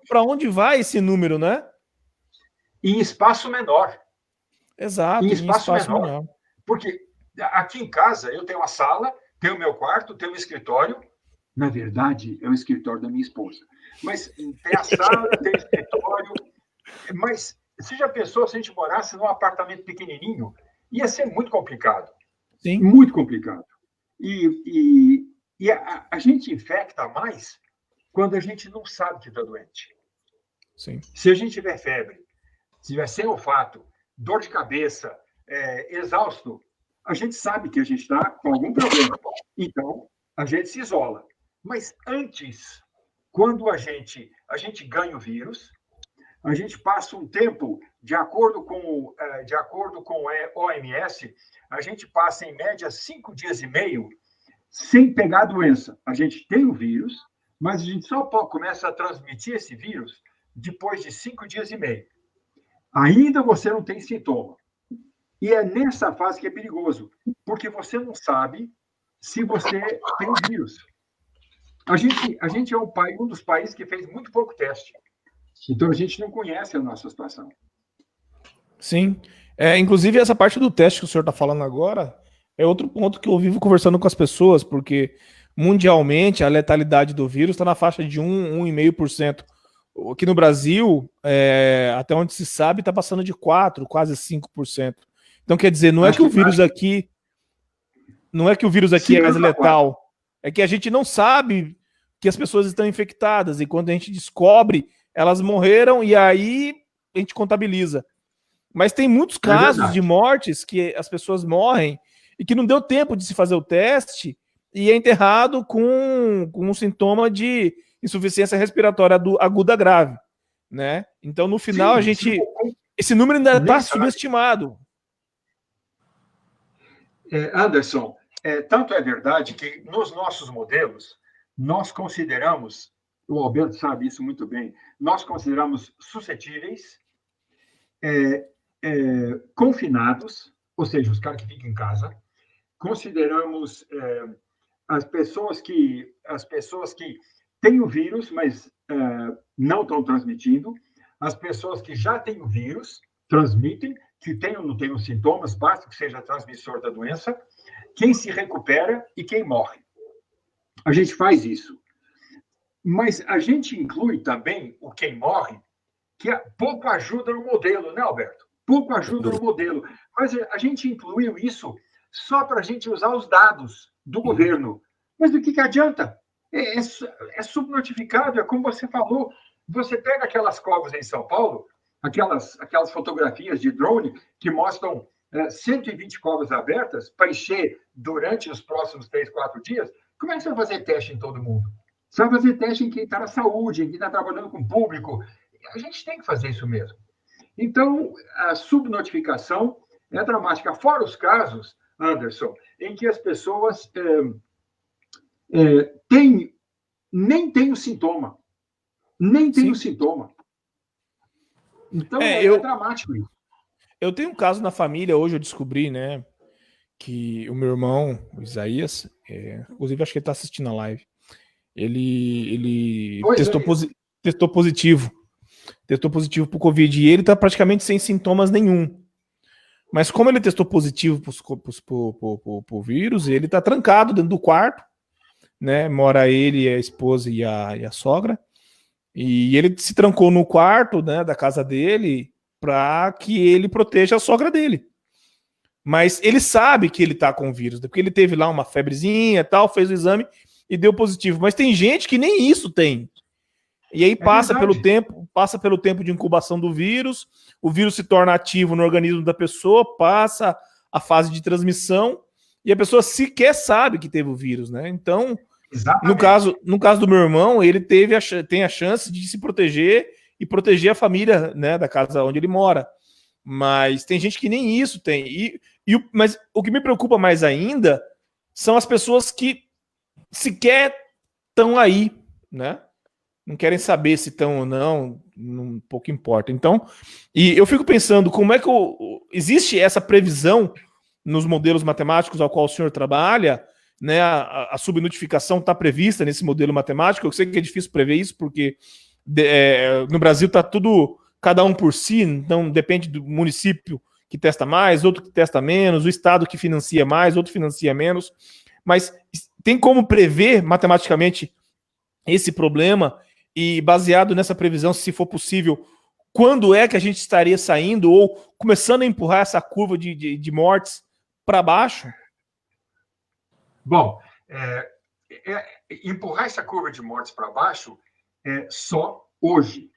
para onde vai esse número, né? Em espaço menor. Exato, em espaço menor. Porque aqui em casa eu tenho a sala, tenho o meu quarto, tenho o escritório. Na verdade, é o escritório da minha esposa. Mas tem a sala, tem o escritório. Mas você já pensou se a gente morasse num apartamento pequenininho? Ia ser muito complicado. Sim. Muito complicado. E a gente infecta mais quando a gente não sabe que está doente. Sim. Se a gente tiver febre, se tiver sem olfato, dor de cabeça, exausto, a gente sabe que a gente está com algum problema. Então, a gente se isola. Mas antes, quando a gente ganha o vírus, a gente passa um tempo, de acordo com a OMS, a gente passa, em média, 5 dias e meio sem pegar a doença. A gente tem o vírus, mas a gente só começa a transmitir esse vírus depois de 5 dias e meio. Ainda você não tem sintoma. E é nessa fase que é perigoso, porque você não sabe se você tem o vírus. A gente é um dos países que fez muito pouco teste. Então, a gente não conhece a nossa situação. Sim. Inclusive, essa parte do teste que o senhor está falando agora é outro ponto que eu vivo conversando com as pessoas, porque mundialmente a letalidade do vírus está na faixa de 1,5%. Aqui no Brasil, até onde se sabe, está passando de 4%, quase 5%. Então, quer dizer, não é que o vírus aqui é mais letal. É que a gente não sabe que as pessoas estão infectadas. E quando a gente descobre, elas morreram e aí a gente contabiliza. Mas tem muitos casos de mortes que as pessoas morrem e que não deu tempo de se fazer o teste e é enterrado com um sintoma de insuficiência respiratória aguda grave, né? Então, no final, esse número ainda está subestimado. Anderson, tanto é verdade que nos nossos modelos, nós consideramos, o Alberto sabe isso muito bem, nós consideramos suscetíveis, confinados, ou seja, os caras que ficam em casa, consideramos as pessoas que têm o vírus, mas não estão transmitindo, as pessoas que já têm o vírus, transmitem, que tenham ou não tenham sintomas, basta que seja transmissor da doença, quem se recupera e quem morre. A gente faz isso. Mas a gente inclui também o quem morre, que pouco ajuda no modelo, né, Alberto? Pouco ajuda no modelo. Mas a gente incluiu isso só para a gente usar os dados do governo. Mas do que adianta? É subnotificado, é como você falou. Você pega aquelas covas em São Paulo, aquelas fotografias de drone que mostram 120 covas abertas para encher durante os próximos 3, 4 dias. Como é que você vai fazer teste em todo mundo? Você vai fazer teste em quem está na saúde, em quem está trabalhando com o público. A gente tem que fazer isso mesmo. Então, a subnotificação é dramática. Fora os casos, Anderson, em que as pessoas nem têm o sintoma. Nem tem o sintoma. Então, é dramático isso. Eu tenho um caso na família, hoje eu descobri, né, que o meu irmão, o Isaías, inclusive acho que ele está assistindo a live, ele testou positivo para o Covid, e ele está praticamente sem sintomas nenhum. Mas como ele testou positivo para o vírus, ele está trancado dentro do quarto, né, mora ele, a esposa e a sogra, e ele se trancou no quarto, né, da casa dele para que ele proteja a sogra dele. Mas ele sabe que ele tá com o vírus, porque ele teve lá uma febrezinha e tal, fez o exame e deu positivo. Mas tem gente que nem isso tem. E aí passa pelo tempo de incubação do vírus, o vírus se torna ativo no organismo da pessoa, passa a fase de transmissão e a pessoa sequer sabe que teve o vírus, né? Então, no caso do meu irmão, ele tem a chance de se proteger e proteger a família, né, da casa onde ele mora. Mas tem gente que nem isso tem. Mas o que me preocupa mais ainda são as pessoas que sequer estão aí, né? Não querem saber se estão ou não, pouco importa. Então, e eu fico pensando, como é que existe essa previsão nos modelos matemáticos ao qual o senhor trabalha, né? A subnotificação está prevista nesse modelo matemático. Eu sei que é difícil prever isso, porque no Brasil está tudo cada um por si, então depende do município que testa mais, outro que testa menos, o estado que financia mais, outro financia menos. Mas tem como prever matematicamente esse problema e, baseado nessa previsão, se for possível, quando é que a gente estaria saindo ou começando a empurrar essa curva de mortes para baixo? Bom, empurrar essa curva de mortes para baixo só hoje.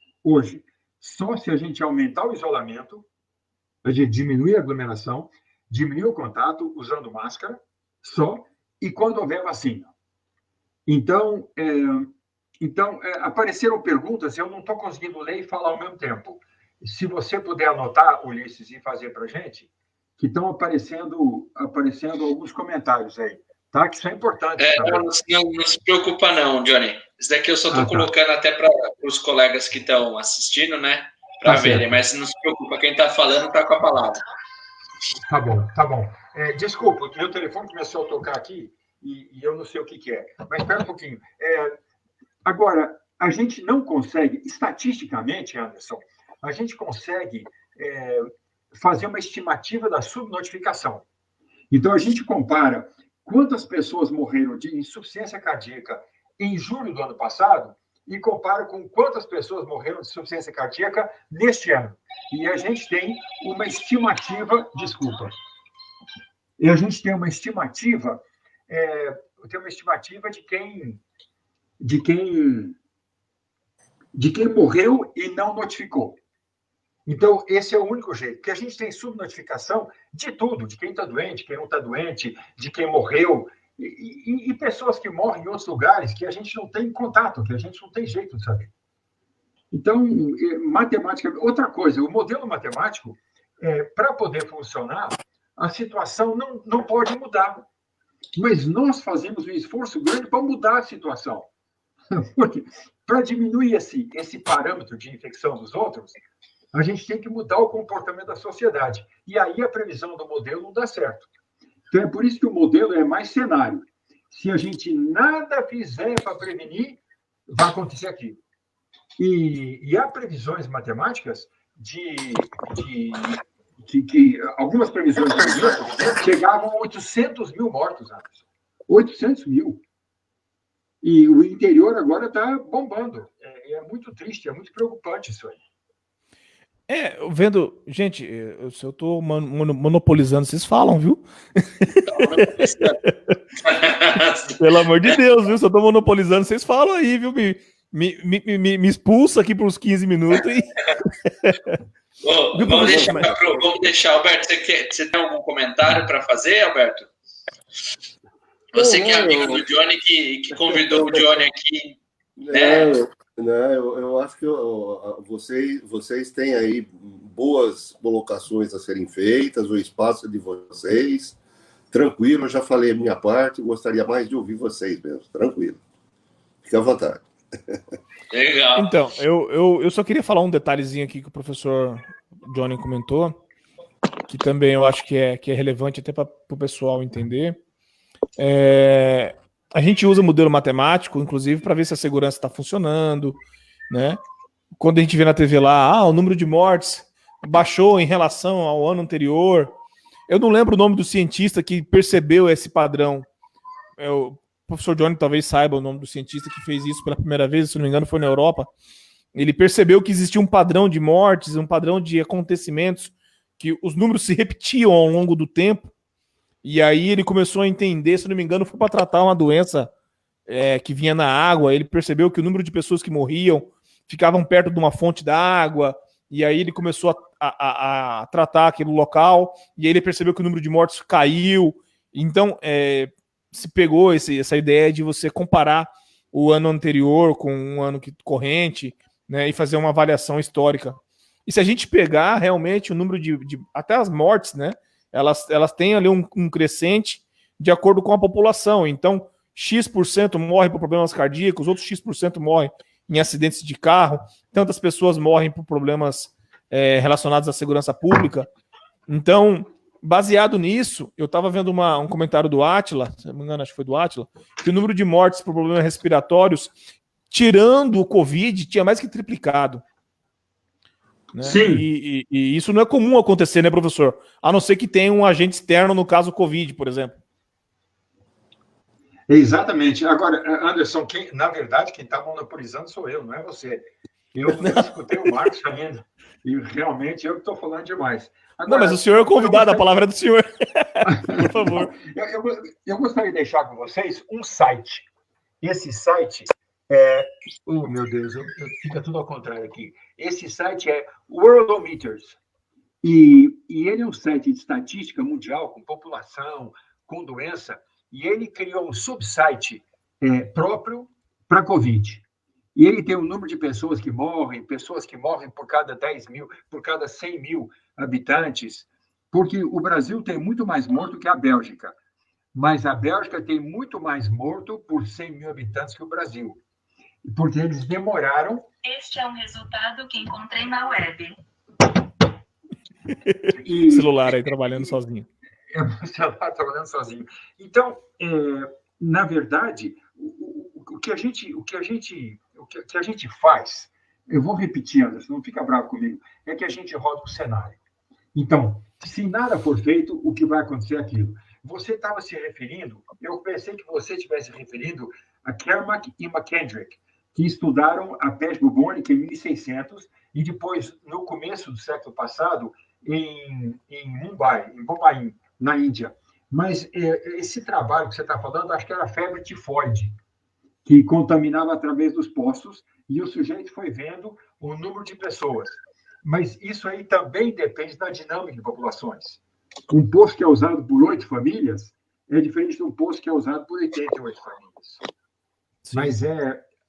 Só se a gente aumentar o isolamento, a gente diminuir a aglomeração, diminuir o contato usando máscara, só, e quando houver vacina. Então, apareceram perguntas, eu não estou conseguindo ler e falar ao mesmo tempo. Se você puder anotar, Ulisses, e fazer para a gente, que estão aparecendo alguns comentários aí, tá? Que isso é importante. Não se preocupa não, Johnny. Isso daqui eu só estou colocando até para os colegas que estão assistindo, né? Para verem, certo. Mas não se preocupa, quem está falando está com a palavra. Tá bom. Desculpa, o meu telefone começou a tocar aqui e eu não sei o que é. Mas espera um pouquinho. Agora, a gente não consegue, estatisticamente, Anderson, a gente consegue fazer uma estimativa da subnotificação. Então, a gente compara quantas pessoas morreram de insuficiência cardíaca em julho do ano passado e compara com quantas pessoas morreram de insuficiência cardíaca neste ano. E a gente tem uma estimativa, E a gente tem uma estimativa, de quem morreu e não notificou. Então, esse é o único jeito, porque a gente tem subnotificação de tudo, de quem está doente, quem não está doente, de quem morreu. E pessoas que morrem em outros lugares que a gente não tem contato, que a gente não tem jeito de saber. Então, matemática... Outra coisa, o modelo matemático, para poder funcionar, a situação não pode mudar. Mas nós fazemos um esforço grande para mudar a situação. Porque, para diminuir esse parâmetro de infecção dos outros, a gente tem que mudar o comportamento da sociedade. E aí a previsão do modelo não dá certo. Então, é por isso que o modelo é mais cenário. Se a gente nada fizer para prevenir, vai acontecer aquilo. E há previsões matemáticas que algumas previsões chegavam a 800 mil mortos, Anderson. 800 mil. E o interior agora está bombando. É muito triste, é muito preocupante isso aí. Vendo... Gente, se eu estou monopolizando, vocês falam, viu? Pelo amor de Deus, viu? Se eu estou monopolizando, vocês falam aí, viu? Me expulsa aqui por uns 15 minutos e... Vamos deixar, Alberto, você tem algum comentário para fazer, Alberto? Você que é amigo do Johnny, que convidou o Johnny aqui, né? Eu acho que vocês têm aí boas colocações a serem feitas, o espaço é de vocês. Tranquilo, eu já falei a minha parte, gostaria mais de ouvir vocês mesmo. Tranquilo. Fique à vontade. Legal. Então, eu só queria falar um detalhezinho aqui que o professor Johnny comentou, que também eu acho que é relevante até para o pessoal entender. A gente usa modelo matemático, inclusive, para ver se a segurança está funcionando, né? Quando a gente vê na TV lá, o número de mortes baixou em relação ao ano anterior. Eu não lembro o nome do cientista que percebeu esse padrão. O professor Johnny talvez saiba o nome do cientista que fez isso pela primeira vez, se não me engano, foi na Europa. Ele percebeu que existia um padrão de mortes, um padrão de acontecimentos, que os números se repetiam ao longo do tempo. E aí ele começou a entender, se não me engano, foi para tratar uma doença que vinha na água. Ele percebeu que o número de pessoas que morriam ficavam perto de uma fonte da água, e aí ele começou a tratar aquele local, e aí ele percebeu que o número de mortes caiu. Então, se pegou essa ideia de você comparar o ano anterior com um ano corrente, né, e fazer uma avaliação histórica. E se a gente pegar realmente o número de até as mortes, né, elas têm ali um crescente de acordo com a população. Então, X% morre por problemas cardíacos, outros X% morrem em acidentes de carro, tantas pessoas morrem por problemas relacionados à segurança pública. Então, baseado nisso, eu estava vendo um comentário do Átila, se não me engano, acho que foi do Átila, que o número de mortes por problemas respiratórios, tirando o Covid, tinha mais que triplicado. Né? Sim. E isso não é comum acontecer, né, professor? A não ser que tenha um agente externo, no caso Covid, por exemplo. Exatamente. Agora, Anderson, na verdade, quem está monopolizando sou eu, não é você. Eu escutei o Marcos ainda, e realmente eu que estou falando demais. Agora, não, mas o senhor é convidado, a palavra é do senhor. Por favor. Eu gostaria de deixar com vocês um site. Esse site oh, meu Deus, fica tudo ao contrário aqui. Esse site é Worldometers. E ele é um site de estatística mundial, com população, com doença, e ele criou um subsite próprio para Covid. E ele tem um número de pessoas que morrem por cada 10 mil, por cada 100 mil habitantes, porque o Brasil tem muito mais morto que a Bélgica, mas a Bélgica tem muito mais morto por 100 mil habitantes que o Brasil, porque eles demoraram... Este é um resultado que encontrei na web. O celular aí trabalhando sozinho. O celular trabalhando sozinho. Então, na verdade, o que a gente faz, eu vou repetir, Anderson, não fica bravo comigo, é que a gente roda o cenário. Então, se nada for feito, o que vai acontecer é aquilo. Você estava se referindo, eu pensei que você estivesse referindo a Kermack e McKendrick, que estudaram a peste bubônica em 1600 e depois, no começo do século passado, em Mumbai, em Bombaim, na Índia. Mas esse trabalho que você está falando, acho que era a febre tifoide, que contaminava através dos poços, e o sujeito foi vendo o número de pessoas. Mas isso aí também depende da dinâmica de populações. Um poço que é usado por 8 famílias, é diferente de um poço que é usado por 88 famílias.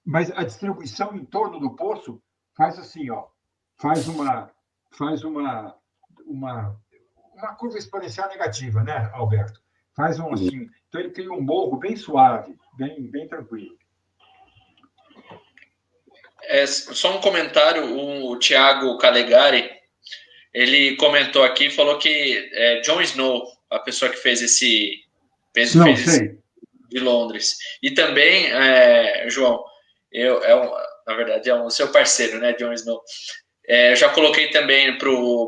Mas a distribuição em torno do poço faz assim, ó, faz uma curva exponencial negativa, né, Alberto? Faz um assim, então ele cria um morro bem suave, bem tranquilo. Só um comentário, o Thiago Calegari, ele comentou aqui e falou que Jon Snow, a pessoa que fez esse de Londres. E também, João, na verdade é o seu parceiro, né, Jon Snow. Eu já coloquei também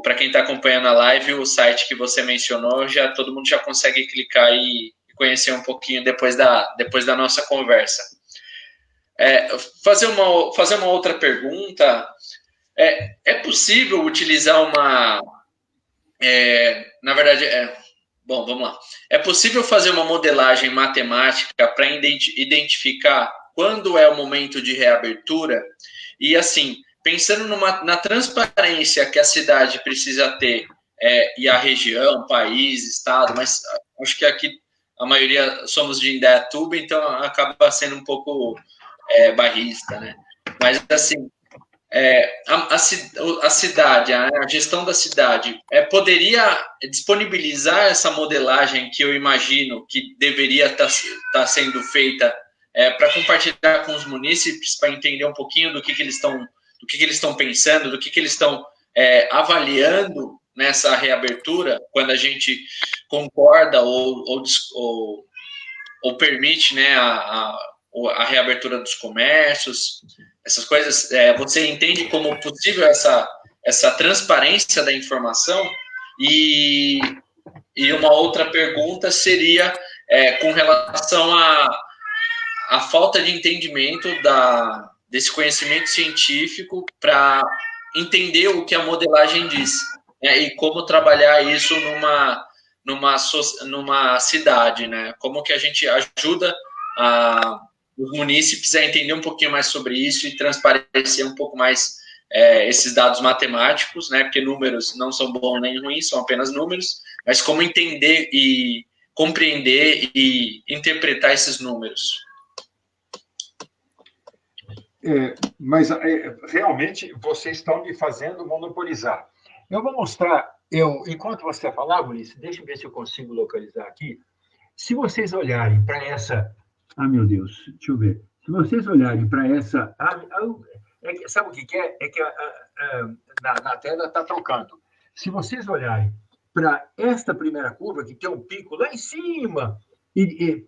para quem está acompanhando a live o site que você mencionou, todo mundo já consegue clicar e conhecer um pouquinho depois da nossa conversa. Fazer uma outra pergunta. É possível utilizar na verdade, bom, vamos lá. É possível fazer uma modelagem matemática para identificar quando é o momento de reabertura? E, assim, pensando na transparência que a cidade precisa ter, e a região, país, estado, mas acho que aqui a maioria somos de Indaiatuba, então acaba sendo um pouco bairrista, né? Mas, assim, a cidade, a gestão da cidade, poderia disponibilizar essa modelagem que eu imagino que deveria estar sendo feita para compartilhar com os munícipes, para entender um pouquinho do que eles estão pensando, do que eles estão avaliando nessa reabertura, quando a gente concorda ou permite, né, a reabertura dos comércios, essas coisas. Você entende como possível essa transparência da informação? E uma outra pergunta seria com relação à falta de entendimento desse conhecimento científico para entender o que a modelagem diz, né, e como trabalhar isso numa cidade, né? Como que a gente ajuda os munícipes a entender um pouquinho mais sobre isso e transparecer um pouco mais esses dados matemáticos, né? Porque números não são bons nem ruins, são apenas números, mas como entender e compreender e interpretar esses números. Mas realmente vocês estão me fazendo monopolizar. Eu vou mostrar, enquanto você falava, Ulisses, deixa eu ver se eu consigo localizar aqui. Se vocês olharem para essa... Ah, meu Deus, deixa eu ver. Se vocês olharem para essa... sabe o que é? É que na tela está trocando. Se vocês olharem para esta primeira curva, que tem um pico lá em cima, e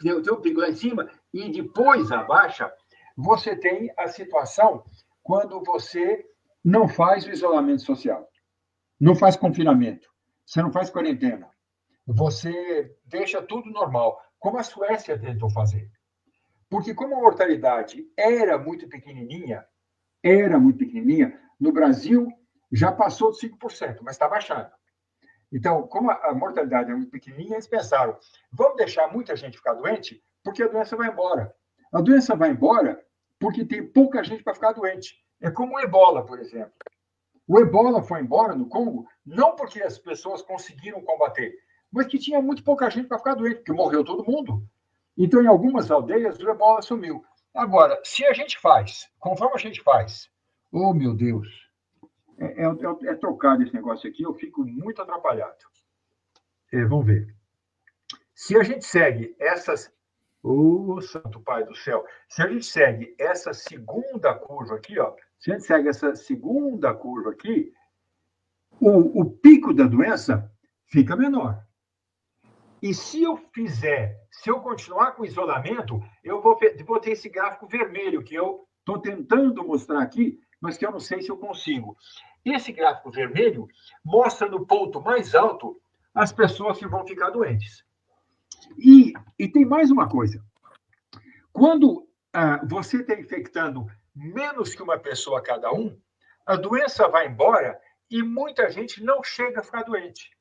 depois abaixa, você tem a situação quando você não faz o isolamento social, não faz confinamento, você não faz quarentena, você deixa tudo normal, como a Suécia tentou fazer. Porque como a mortalidade era muito pequenininha, no Brasil já passou de 5%, mas está baixando. Então, como a mortalidade é muito pequenininha, eles pensaram, vamos deixar muita gente ficar doente, porque a doença vai embora. A doença vai embora porque tem pouca gente para ficar doente. É como o ebola, por exemplo. O ebola foi embora no Congo, não porque as pessoas conseguiram combater, mas que tinha muito pouca gente para ficar doente, porque morreu todo mundo. Então, em algumas aldeias, o ebola sumiu. Agora, se a gente faz, conforme a gente faz, oh, meu Deus, é trocado esse negócio aqui, eu fico muito atrapalhado. Vamos ver. Se a gente segue essas... Oh, santo pai do céu! Se a gente segue essa segunda curva aqui, ó, o pico da doença fica menor. E se eu continuar com isolamento, eu vou ter esse gráfico vermelho que eu estou tentando mostrar aqui, mas que eu não sei se eu consigo. Esse gráfico vermelho mostra no ponto mais alto as pessoas que vão ficar doentes. E tem mais uma coisa. Quando você está infectando menos que uma pessoa a cada um, a doença vai embora e muita gente não chega a ficar doente.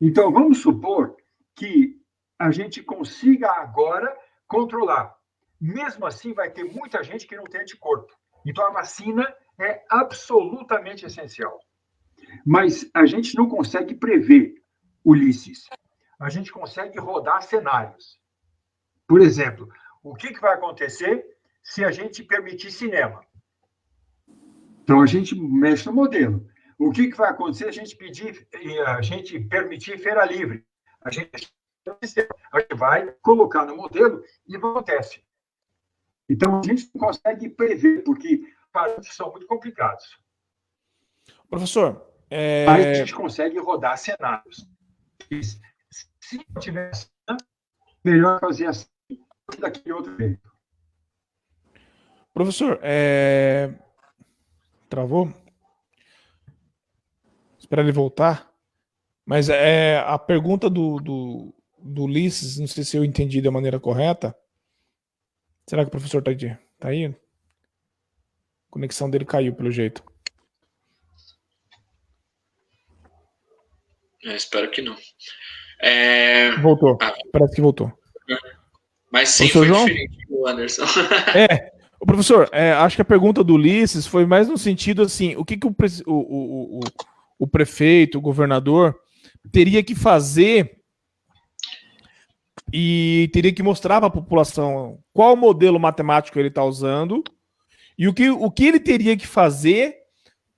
Então, vamos supor que a gente consiga agora controlar. Mesmo assim, vai ter muita gente que não tem anticorpo. Então, a vacina é absolutamente essencial. Mas a gente não consegue prever, Ulisses. a gente consegue rodar cenários. Por exemplo, o que vai acontecer se a gente permitir cinema? Então, a gente mexe no modelo. O que vai acontecer se a gente permitir feira livre? A gente vai colocar no modelo e acontece. Então, a gente não consegue prever, porque parâmetros são muito complicados. Professor, Mas a gente consegue rodar cenários. Se não tivesse, melhor fazer assim daquele outro jeito. Professor, travou? Esperar ele voltar. Mas a pergunta do Ulisses, não sei se eu entendi da maneira correta. Será que o professor tá aí? A conexão dele caiu, pelo jeito. Espero que não. Voltou. Parece que voltou. Mas sim, professor foi João? diferente do Anderson. O professor, acho que a pergunta do Ulisses foi mais no sentido assim, o que o prefeito, o governador, teria que fazer e teria que mostrar para a população qual modelo matemático ele está usando e o que ele teria que fazer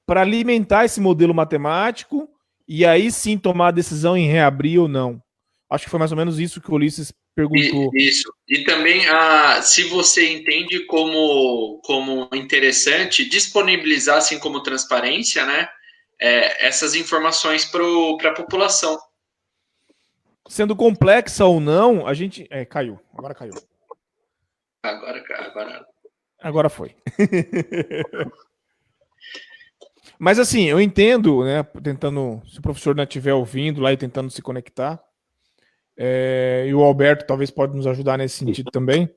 para alimentar esse modelo matemático e aí sim tomar a decisão em reabrir ou não. Acho que foi mais ou menos isso que o Ulisses perguntou. Isso. E também, se você entende como interessante disponibilizar, assim como transparência, né, essas informações para a população. Sendo complexa ou não, a gente... caiu. Agora caiu. Agora foi. Mas assim, eu entendo, né, tentando... Se o professor não estiver ouvindo lá e tentando se conectar, e o Alberto talvez pode nos ajudar nesse sentido também.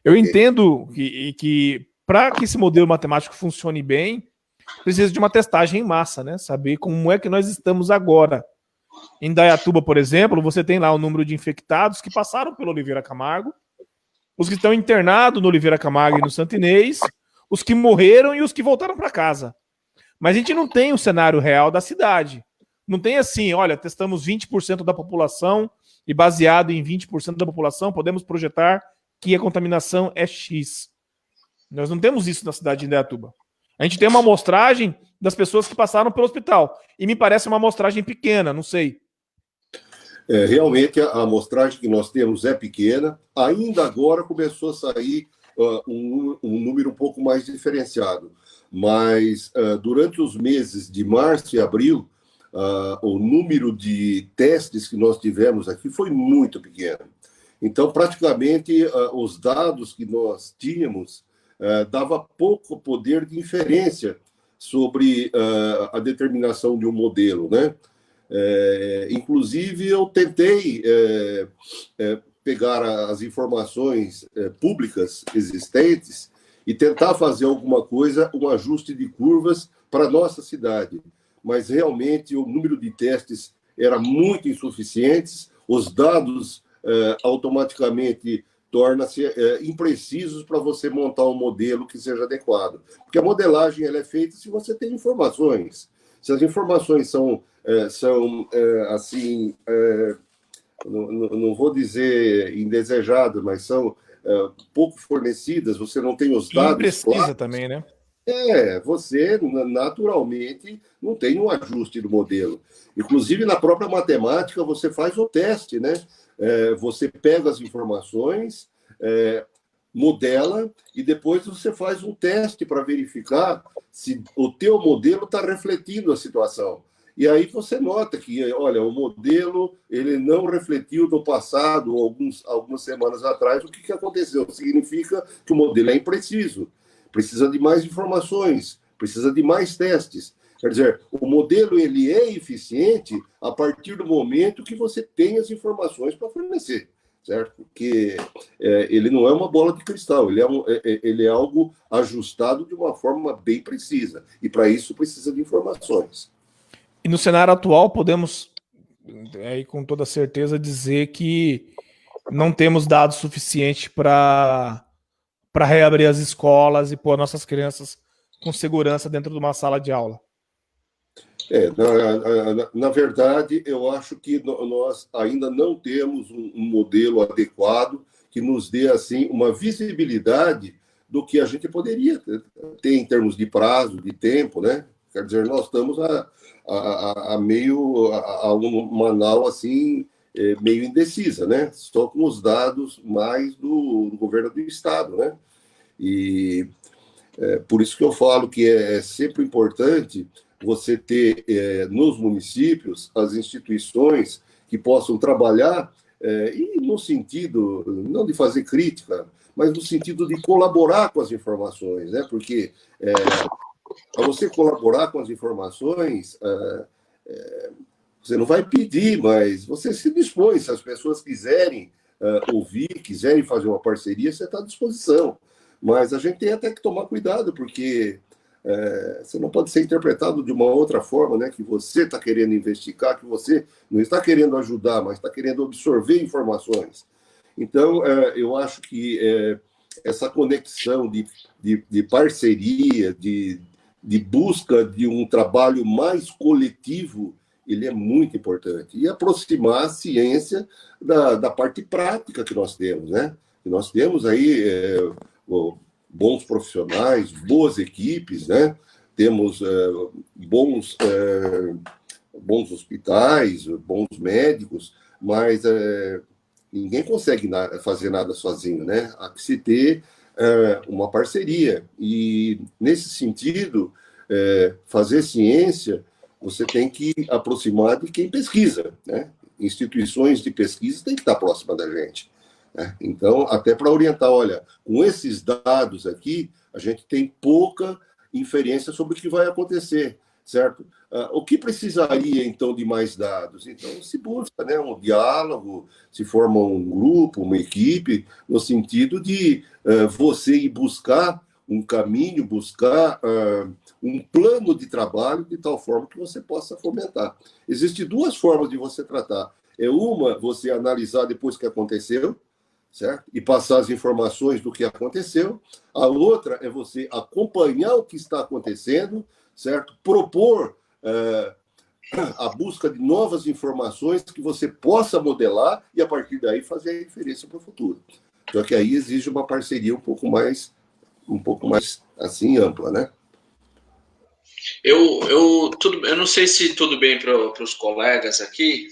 Eu entendo que para que esse modelo matemático funcione bem, precisa de uma testagem em massa, né? Saber como é que nós estamos agora. Em Indaiatuba, por exemplo, você tem lá o número de infectados que passaram pelo Oliveira Camargo, os que estão internados no Oliveira Camargo e no Santo Inês, os que morreram e os que voltaram para casa. Mas a gente não tem o cenário real da cidade. Não tem assim, olha, testamos 20% da população e baseado em 20% da população, podemos projetar que a contaminação é X. Nós não temos isso na cidade de Indaiatuba. A gente tem uma amostragem das pessoas que passaram pelo hospital. E me parece uma amostragem pequena, não sei. Realmente, a amostragem que nós temos é pequena. Ainda agora começou a sair um número um pouco mais diferenciado. Mas durante os meses de março e abril, o número de testes que nós tivemos aqui foi muito pequeno. Então, praticamente, os dados que nós tínhamos dava pouco poder de inferência sobre a determinação de um modelo, né? Inclusive, eu tentei pegar as informações públicas existentes e tentar fazer alguma coisa, um ajuste de curvas para a nossa cidade. Mas, realmente, o número de testes era muito insuficiente, os dados automaticamente tornam-se imprecisos para você montar um modelo que seja adequado. Porque a modelagem ela é feita se você tem informações. Se as informações são assim, não vou dizer indesejadas, mas são pouco fornecidas, você não tem os dados. Imprecisa também, né? Você naturalmente não tem um ajuste do modelo. Inclusive, na própria matemática, você faz o teste, né? Você pega as informações, modela e depois você faz um teste para verificar se o teu modelo está refletindo a situação. E aí você nota que, olha, o modelo ele não refletiu no passado, algumas semanas atrás, o que aconteceu. Significa que o modelo é impreciso, precisa de mais informações, precisa de mais testes. Quer dizer, o modelo ele é eficiente a partir do momento que você tem as informações para fornecer, certo? Porque ele não é uma bola de cristal, ele é algo ajustado de uma forma bem precisa. E para isso precisa de informações. E no cenário atual podemos, com toda certeza, dizer que não temos dados suficientes para reabrir as escolas e pôr nossas crianças com segurança dentro de uma sala de aula. Na verdade, eu acho que nós ainda não temos um modelo adequado que nos dê assim uma visibilidade do que a gente poderia ter em termos de prazo, de tempo, né? Quer dizer, nós estamos a meio a uma nau assim meio indecisa, né? Só com os dados mais do governo do estado, né? E por isso que eu falo que é sempre importante você ter nos municípios as instituições que possam trabalhar e no sentido, não de fazer crítica, mas no sentido de colaborar com as informações, né? Porque para você colaborar com as informações, você não vai pedir, mas você se dispõe. Se as pessoas quiserem ouvir, quiserem fazer uma parceria, você está à disposição. Mas a gente tem até que tomar cuidado, porque você não pode ser interpretado de uma outra forma, né? Que você está querendo investigar, que você não está querendo ajudar, mas está querendo absorver informações. Então, eu acho que essa conexão de parceria, de busca de um trabalho mais coletivo, ele é muito importante. E aproximar a ciência da parte prática que nós temos, né? E nós temos aí bons profissionais, boas equipes, né? Temos bons hospitais, bons médicos, mas ninguém consegue fazer nada sozinho, né? Há que se ter uma parceria. E, nesse sentido, fazer ciência, você tem que aproximar de quem pesquisa, né? Instituições de pesquisa têm que estar próximas da gente. Então, até para orientar, olha, com esses dados aqui, a gente tem pouca inferência sobre o que vai acontecer, certo? O que precisaria, então, de mais dados? Então, se busca, né, um diálogo, se forma um grupo, uma equipe, no sentido de você ir buscar um caminho, buscar um plano de trabalho de tal forma que você possa fomentar. Existem duas formas de você tratar. Uma, você analisar depois que aconteceu, certo? E passar as informações do que aconteceu. A outra é você acompanhar o que está acontecendo, certo? Propor a busca de novas informações que você possa modelar e, a partir daí, fazer a referência para o futuro. Só que aí exige uma parceria um pouco mais assim, ampla, né? Eu não sei se tudo bem para os colegas aqui.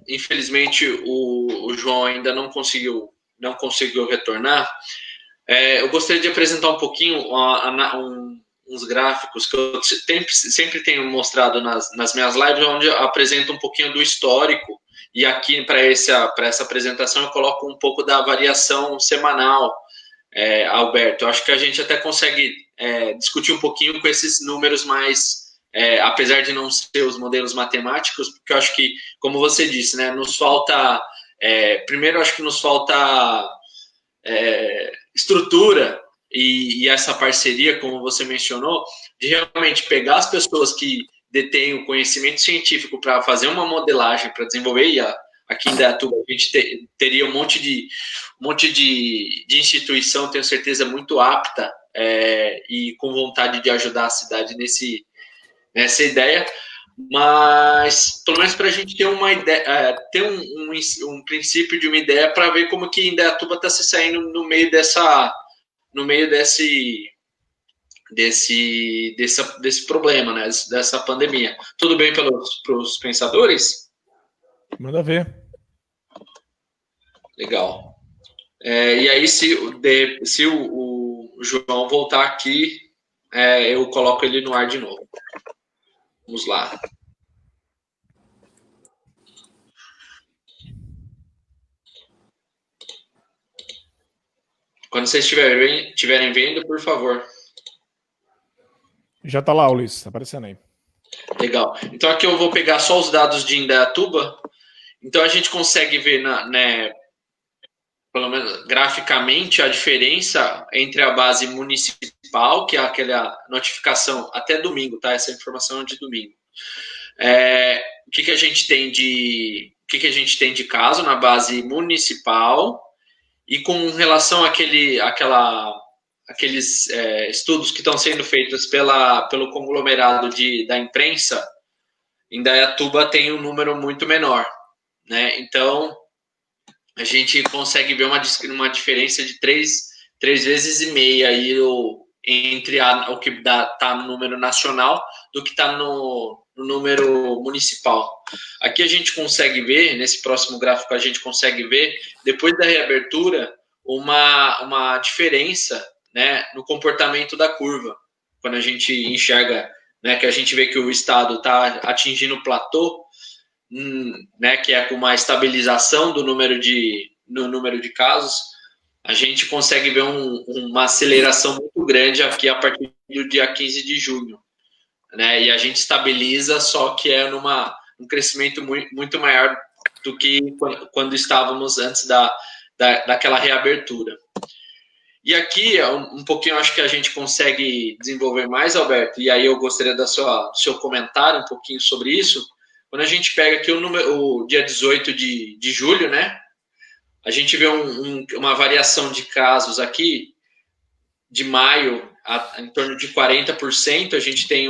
Infelizmente, o João ainda não conseguiu retornar. Eu gostaria de apresentar um pouquinho uns gráficos que eu sempre tenho mostrado nas minhas lives, onde eu apresento um pouquinho do histórico, e aqui para essa apresentação eu coloco um pouco da variação semanal, Alberto. Eu acho que a gente até consegue discutir um pouquinho com esses números mais, apesar de não ser os modelos matemáticos, porque eu acho que, como você disse, né, nos falta, primeiro, eu acho que nos falta estrutura e essa parceria, como você mencionou, de realmente pegar as pessoas que detêm o conhecimento científico para fazer uma modelagem, para desenvolver, e aqui em Indaiatuba a gente teria um monte de instituição, tenho certeza, muito apta e com vontade de ajudar a cidade nessa ideia, mas pelo menos para a gente ter uma ideia, ter um princípio de uma ideia para ver como que Indaiatuba está se saindo no meio desse problema, né, dessa pandemia. Tudo bem para os pensadores? Manda ver. Legal. E aí, se o João voltar aqui, eu coloco ele no ar de novo. Vamos lá. Quando vocês estiverem vendo, por favor. Já está lá, Ulisses, aparecendo aí. Legal. Então aqui eu vou pegar só os dados de Indaiatuba. Então a gente consegue ver, pelo menos graficamente, a diferença entre a base municipal, que é aquela notificação até domingo, tá? Essa informação é de domingo. O que a gente tem de caso na base municipal, e com relação aqueles estudos que estão sendo feitos pelo conglomerado da imprensa, Indaiatuba tem um número muito menor, né? Então, a gente consegue ver uma diferença de 3,5 vezes aí entre o que está no número nacional do que está no número municipal. Aqui a gente consegue ver, nesse próximo gráfico a gente consegue ver, depois da reabertura, uma diferença, né, no comportamento da curva. Quando a gente enxerga, né, que a gente vê que o estado está atingindo o platô, né, que é com uma estabilização do número de casos, a gente consegue ver uma aceleração muito grande aqui a partir do dia 15 de junho. Né, e a gente estabiliza, só que é um crescimento muito maior do que quando estávamos antes daquela reabertura. E aqui, um pouquinho, acho que a gente consegue desenvolver mais, Alberto, e aí eu gostaria do seu comentário um pouquinho sobre isso. Quando a gente pega aqui o dia 18 de julho, né, a gente vê uma variação de casos aqui, de maio, em torno de 40%, a gente tem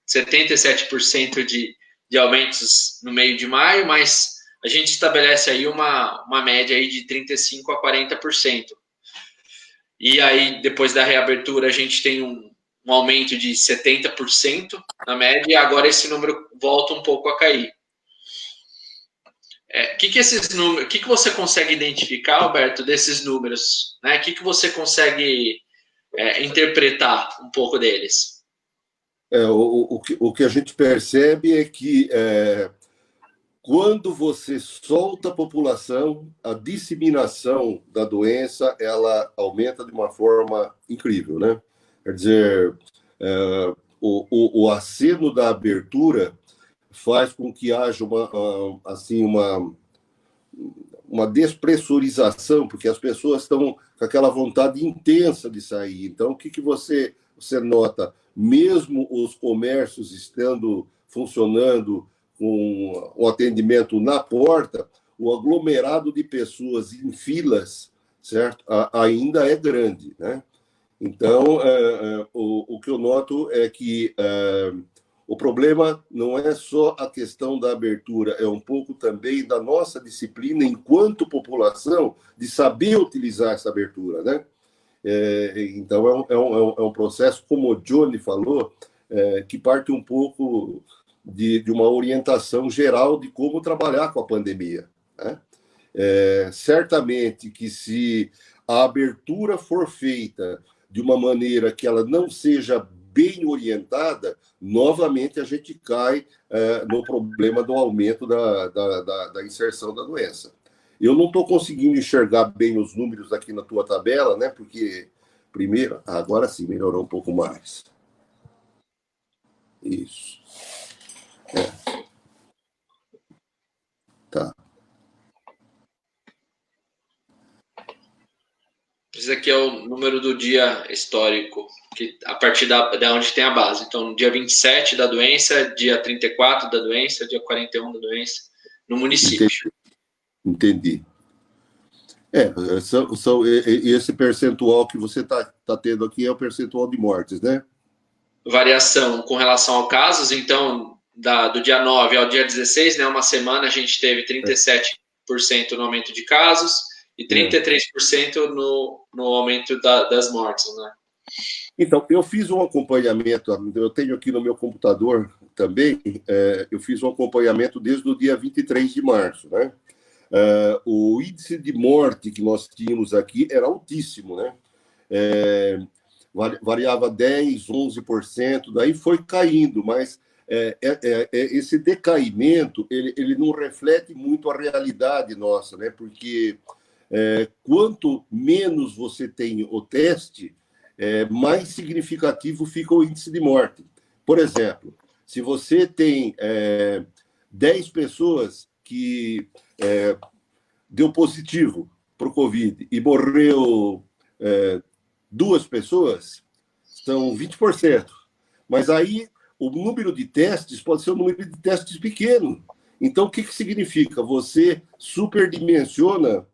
77% de aumentos no meio de maio, mas a gente estabelece aí uma média aí de 35% a 40%. E aí, depois da reabertura, a gente tem um aumento de 70% na média, e agora esse número volta um pouco a cair. Esses números, o que você consegue identificar, Alberto, desses números? Né? O que você consegue interpretar um pouco deles? O que a gente percebe é que quando você solta a população, a disseminação da doença ela aumenta de uma forma incrível, né? Quer dizer, o aceno da abertura faz com que haja uma despressurização, porque as pessoas estão com aquela vontade intensa de sair. Então, o que você nota? Mesmo os comércios estando funcionando com o atendimento na porta, o aglomerado de pessoas em filas, certo? Ainda é grande, né? Então, o que eu noto é que o problema não é só a questão da abertura, é um pouco também da nossa disciplina enquanto população de saber utilizar essa abertura, né? Então, é um processo, como o Johnny falou, que parte um pouco de uma orientação geral de como trabalhar com a pandemia, né? Certamente que se a abertura for feita de uma maneira que ela não seja bem orientada, novamente a gente cai no problema do aumento da inserção da doença. Eu não estou conseguindo enxergar bem os números aqui na tua tabela, né? Porque, primeiro, agora sim, melhorou um pouco mais. Isso. Tá. Esse aqui é o número do dia histórico, que a partir da onde tem a base. Então, dia 27 da doença, dia 34 da doença, dia 41 da doença, no município. Entendi. Esse percentual que você está tendo aqui é o percentual de mortes, né? Variação com relação ao casos, então, do dia 9 ao dia 16, né, uma semana, a gente teve 37% no aumento de casos e 33% no aumento das mortes, né? Então, eu fiz um acompanhamento, eu tenho aqui no meu computador também, eu fiz um acompanhamento desde o dia 23 de março, né? O índice de morte que nós tínhamos aqui era altíssimo, né? Variava 10%, 11%, daí foi caindo, mas esse decaimento, ele não reflete muito a realidade nossa, né? Porque quanto menos você tem o teste, mais significativo fica o índice de morte. Por exemplo, se você tem 10 pessoas que deu positivo para o Covid e morreu 2 pessoas, são 20%. Mas aí o número de testes pode ser um número de testes pequeno. Então, o que significa? Você superdimensiona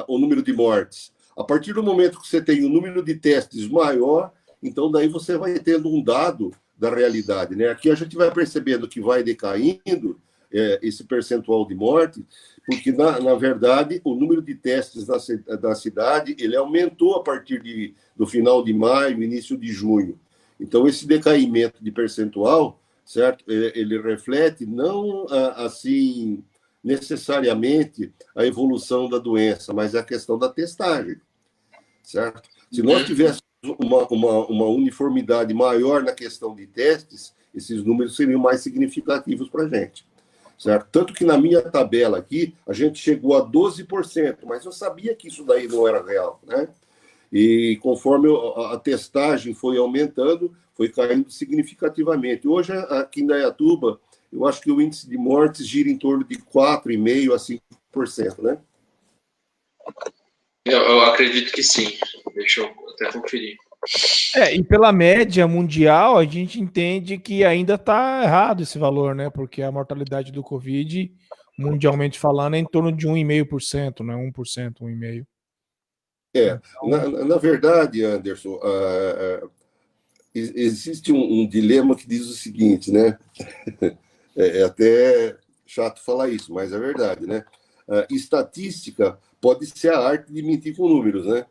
o número de mortes. A partir do momento que você tem um número de testes maior, então daí você vai tendo um dado da realidade, né? Aqui a gente vai percebendo que vai decaindo esse percentual de morte, porque, na verdade, o número de testes da cidade ele aumentou a partir do final de maio, início de junho. Então, esse decaimento de percentual, certo? Ele reflete não, assim, necessariamente a evolução da doença, mas a questão da testagem, certo? Se nós tivéssemos uma uniformidade maior na questão de testes, esses números seriam mais significativos para a gente, certo? Tanto que na minha tabela aqui, a gente chegou a 12%, mas eu sabia que isso daí não era real, né? E conforme a testagem foi aumentando, foi caindo significativamente. Hoje, aqui em Indaiatuba, eu acho que o índice de mortes gira em torno de 4,5% a 5%, né? Eu acredito que sim. Deixa eu até conferir. E pela média mundial, a gente entende que ainda está errado esse valor, né? Porque a mortalidade do Covid, mundialmente falando, é em torno de 1,5%, não é 1%, 1,5%. Na verdade, Anderson, existe um dilema que diz o seguinte, né? É até chato falar isso, mas é verdade, né? Estatística pode ser a arte de mentir com números, né?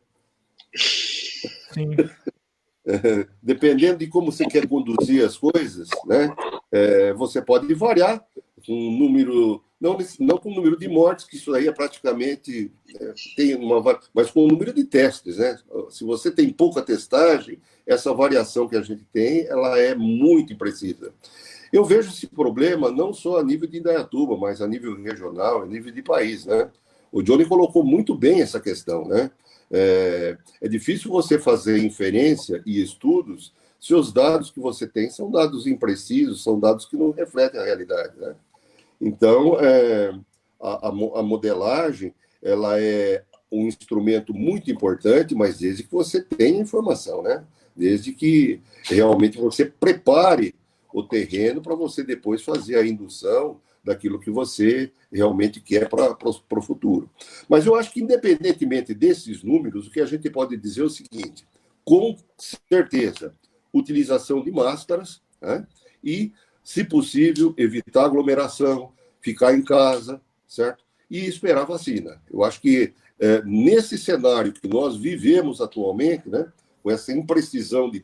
Sim. Dependendo de como você quer conduzir as coisas, né? Você pode variar com um número, não com o número de mortes, que isso aí é praticamente tem mas com o número de testes, né? Se você tem pouca testagem, essa variação que a gente tem, ela é muito imprecisa. Eu vejo esse problema não só a nível de Indaiatuba, mas a nível regional, a nível de país, né? O Johnny colocou muito bem essa questão, né? É difícil você fazer inferência e estudos se os dados que você tem são dados imprecisos, são dados que não refletem a realidade, né? Então, a modelagem ela é um instrumento muito importante, mas desde que você tenha informação, né? Desde que realmente você prepare o terreno para você depois fazer a indução daquilo que você realmente quer para o futuro. Mas eu acho que, independentemente desses números, o que a gente pode dizer é o seguinte: com certeza, utilização de máscaras, né? E, se possível, evitar aglomeração, ficar em casa, certo? E esperar a vacina. Eu acho que, nesse cenário que nós vivemos atualmente, né, com essa imprecisão de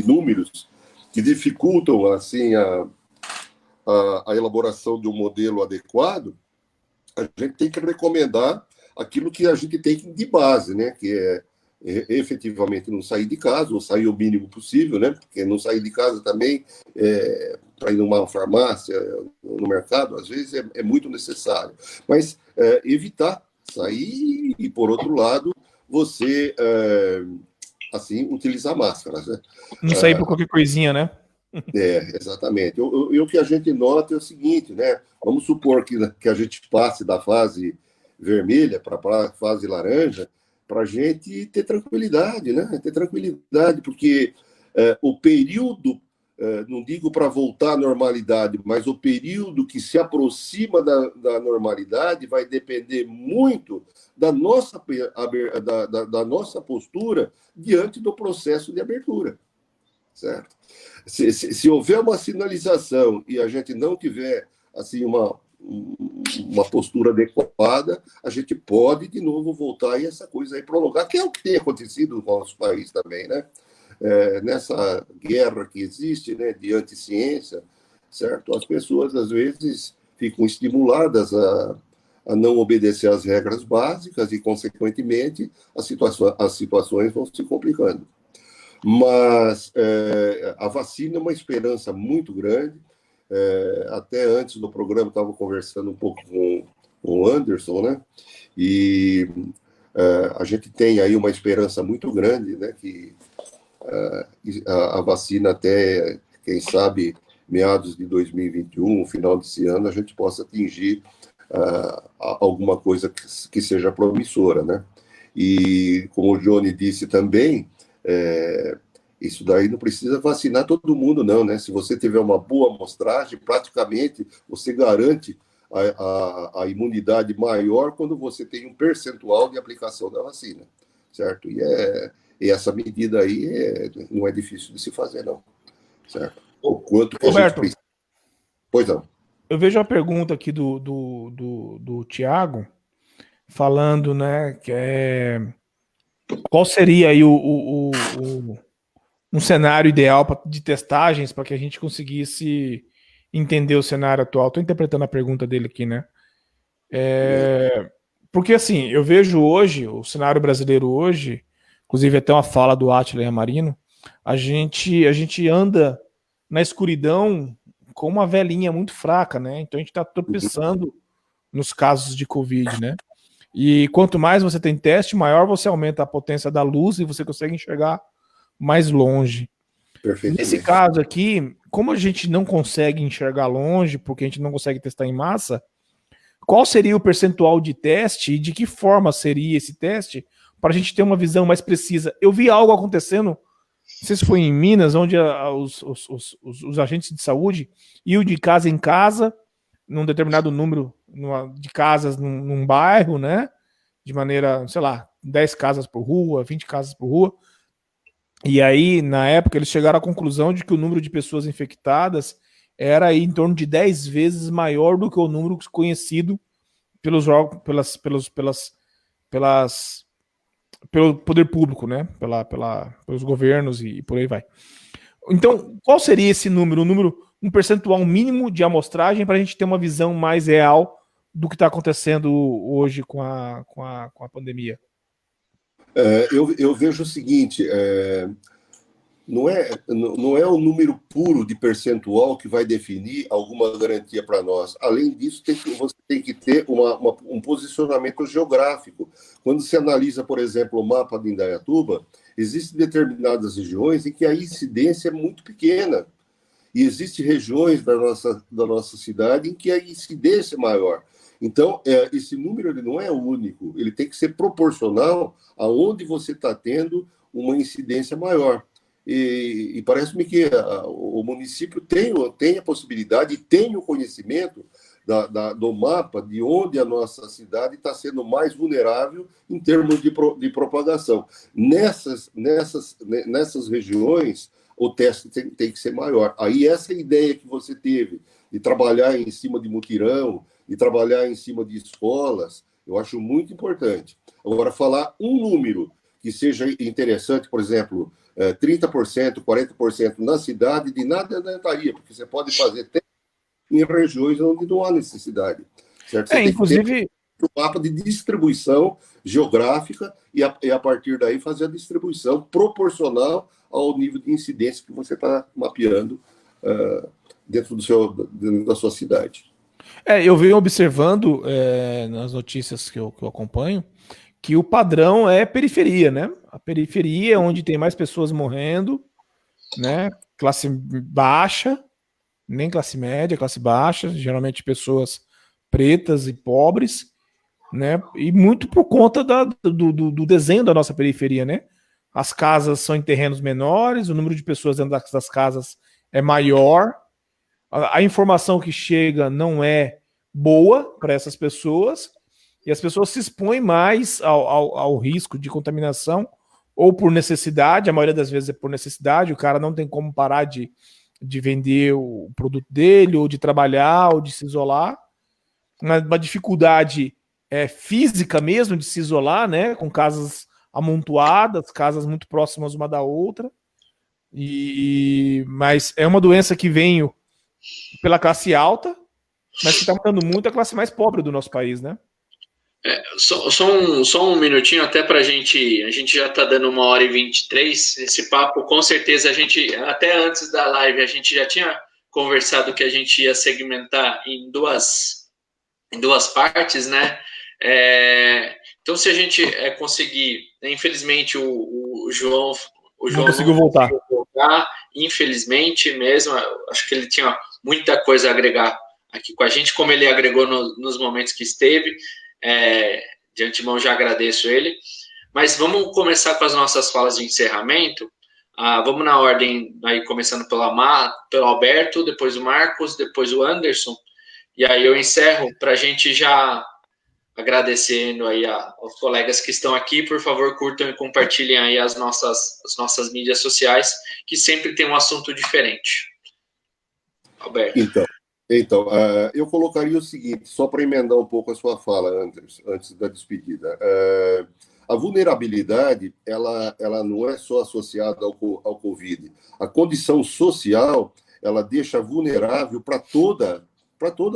números que dificultam assim, a elaboração de um modelo adequado, a gente tem que recomendar aquilo que a gente tem de base, né? Que é efetivamente não sair de casa, ou sair o mínimo possível, né? Porque não sair de casa também, para ir numa farmácia, no mercado, às vezes é muito necessário. Mas evitar sair e, por outro lado, você, assim, utilizar máscaras, né? Não sair por qualquer coisinha, né? Exatamente. O que a gente nota é o seguinte, né? Vamos supor que a gente passe da fase vermelha para a fase laranja, para a gente ter tranquilidade, né? Ter tranquilidade, porque o período, não digo para voltar à normalidade, mas o período que se aproxima da normalidade vai depender muito da nossa postura diante do processo de abertura, certo? Se houver uma sinalização e a gente não tiver assim uma postura adequada, a gente pode de novo voltar e essa coisa aí prolongar, que é o que tem acontecido no nosso país também, né? Nessa guerra que existe, né, de anticiência, certo? As pessoas às vezes ficam estimuladas a não obedecer às regras básicas e, consequentemente, as situações vão se complicando. Mas a vacina é uma esperança muito grande. Até antes do programa, estava conversando um pouco com o Anderson, né? E a gente tem aí uma esperança muito grande, né? Que a vacina até, quem sabe, meados de 2021, final desse ano, a gente possa atingir alguma coisa que seja promissora, né? E, como o Johnny disse também, isso daí não precisa vacinar todo mundo, não, né? Se você tiver uma boa amostragem, praticamente você garante a imunidade maior quando você tem um percentual de aplicação da vacina, certo? E essa medida aí não é difícil de se fazer, não, certo? O quanto que Roberto, a gente precisa. Pois não. eu vejo uma pergunta aqui do Tiago, falando, né, que qual seria aí um cenário ideal de testagens para que a gente conseguisse entender o cenário atual. Estou interpretando a pergunta dele aqui, né? Porque, assim, eu vejo hoje, o cenário brasileiro hoje, inclusive até uma fala do Átila Yamarino, a gente anda na escuridão com uma velhinha muito fraca, né? Então a gente está tropeçando nos casos de Covid, né? E quanto mais você tem teste, maior você aumenta a potência da luz e você consegue enxergar mais longe. Nesse caso aqui, como a gente não consegue enxergar longe, porque a gente não consegue testar em massa, qual seria o percentual de teste e de que forma seria esse teste para a gente ter uma visão mais precisa? Eu vi algo acontecendo, não sei se foi em Minas, onde os agentes de saúde iam de casa em casa, num determinado número de casas num bairro, né? De maneira, sei lá, 10 casas por rua, 20 casas por rua. E aí, na época, eles chegaram à conclusão de que o número de pessoas infectadas era aí em torno de 10 vezes maior do que o número conhecido pelo poder público, né? Pelos governos e por aí vai. Então, qual seria esse número? Um percentual mínimo de amostragem para a gente ter uma visão mais real do que está acontecendo hoje com a pandemia? Eu vejo o seguinte, não é o número puro de percentual que vai definir alguma garantia para nós. Além disso, você tem que ter um posicionamento geográfico. Quando se analisa, por exemplo, o mapa de Indaiatuba, existem determinadas regiões em que a incidência é muito pequena. E existem regiões da nossa cidade em que a incidência é maior. Então, esse número ele não é único, ele tem que ser proporcional aonde você está tendo uma incidência maior. E parece-me que o município tem a possibilidade e tem o conhecimento do mapa de onde a nossa cidade está sendo mais vulnerável em termos de propagação. Nessas regiões, o teste tem que ser maior. Aí essa ideia que você teve de trabalhar em cima de mutirão, de trabalhar em cima de escolas, eu acho muito importante. Agora, falar um número que seja interessante, por exemplo, 30%, 40% na cidade, de nada adiantaria, porque você pode fazer até em regiões onde não há necessidade. Certo? Você tem inclusive... que ter um mapa de distribuição geográfica e a partir daí fazer a distribuição proporcional ao nível de incidência que você está mapeando dentro da sua cidade. Eu venho observando nas notícias que eu acompanho que o padrão é periferia, né? A periferia é onde tem mais pessoas morrendo, né? Classe baixa, nem classe média, classe baixa, geralmente pessoas pretas e pobres, né? E muito por conta do desenho da nossa periferia, né? As casas são em terrenos menores, o número de pessoas dentro das casas é maior, a informação que chega não é boa para essas pessoas, e as pessoas se expõem mais ao risco de contaminação, ou por necessidade, a maioria das vezes é por necessidade, o cara não tem como parar de vender o produto dele, ou de trabalhar, ou de se isolar, uma dificuldade física mesmo de se isolar, né, com casas amontoadas, casas muito próximas uma da outra, mas é uma doença que vem pela classe alta, mas que está matando muito a classe mais pobre do nosso país, né? Só um minutinho até para a gente já está dando 1h23, esse papo, com certeza a gente, até antes da live, a gente já tinha conversado que a gente ia segmentar em duas partes, né? Então, se a gente conseguir, infelizmente o João não conseguiu voltar, infelizmente mesmo, acho que ele tinha muita coisa a agregar aqui com a gente, como ele agregou nos momentos que esteve. De antemão já agradeço ele, mas vamos começar com as nossas falas de encerramento. Vamos na ordem aí, começando pelo Alberto, depois o Marcos, depois o Anderson, E aí eu encerro para a gente já agradecendo aí aos colegas que estão aqui. Por favor, curtam e compartilhem aí as nossas mídias sociais, que sempre tem um assunto diferente. Alberto. Então, eu colocaria o seguinte, só para emendar um pouco a sua fala, antes da despedida. A vulnerabilidade, ela não é só associada ao Covid. A condição social, ela deixa vulnerável para toda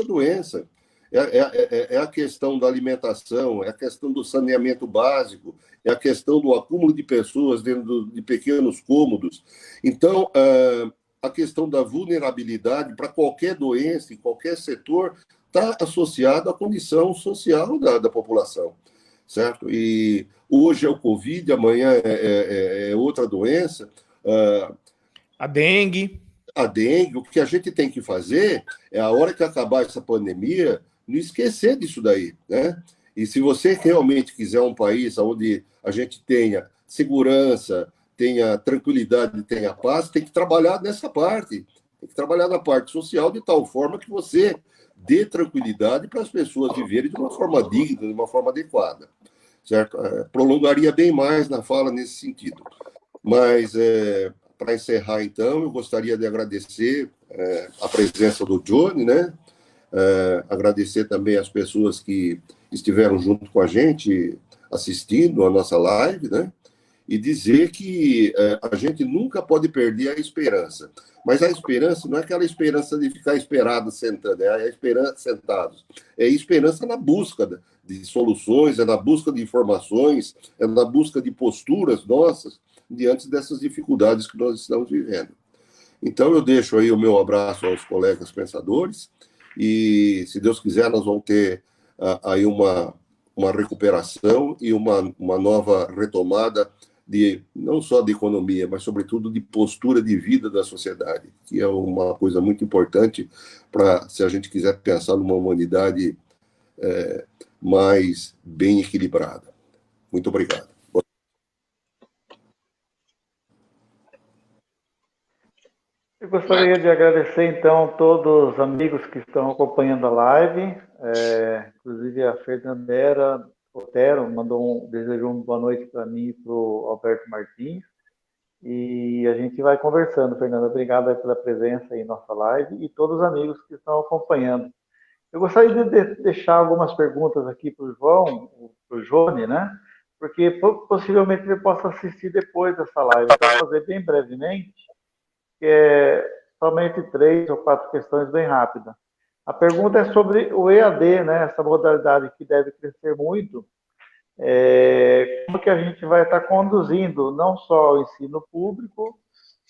doença. É a questão da alimentação, é a questão do saneamento básico, é a questão do acúmulo de pessoas dentro de pequenos cômodos. Então, a questão da vulnerabilidade para qualquer doença, em qualquer setor, está associada à condição social da população, certo? E hoje é o Covid, amanhã é outra doença. A dengue. O que a gente tem que fazer é, a hora que acabar essa pandemia, não esquecer disso daí, né? E se você realmente quiser um país onde a gente tenha segurança, tenha tranquilidade, tenha paz, tem que trabalhar nessa parte. Tem que trabalhar na parte social de tal forma que você dê tranquilidade para as pessoas viverem de uma forma digna, de uma forma adequada, certo? Prolongaria bem mais na fala nesse sentido. Mas, para encerrar, então, eu gostaria de agradecer a presença do Johnny, né? Agradecer também as pessoas que estiveram junto com a gente, assistindo a nossa live, né? E dizer que a gente nunca pode perder a esperança. Mas a esperança não é aquela esperança de ficar esperado sentando, é a esperança sentados. É a esperança na busca de soluções, é na busca de informações, é na busca de posturas nossas diante dessas dificuldades que nós estamos vivendo. Então, eu deixo aí o meu abraço aos colegas pensadores e, se Deus quiser, nós vamos ter aí uma recuperação e uma nova retomada não só de economia, mas, sobretudo, de postura de vida da sociedade, que é uma coisa muito importante para, se a gente quiser pensar numa humanidade mais bem equilibrada. Muito obrigado. Eu gostaria de agradecer, então, todos os amigos que estão acompanhando a live, inclusive a Fernandera Otero desejou uma boa noite para mim e para o Alberto Martins, e a gente vai conversando. Fernanda, obrigado pela presença aí em nossa live e todos os amigos que estão acompanhando. Eu gostaria de deixar algumas perguntas aqui para o João, para o Johnny, né? Porque possivelmente ele possa assistir depois dessa live. Então, vou fazer bem brevemente, que é somente 3 ou 4 questões bem rápidas. A pergunta é sobre o EAD, né? Essa modalidade que deve crescer muito. Como que a gente vai estar conduzindo não só o ensino público,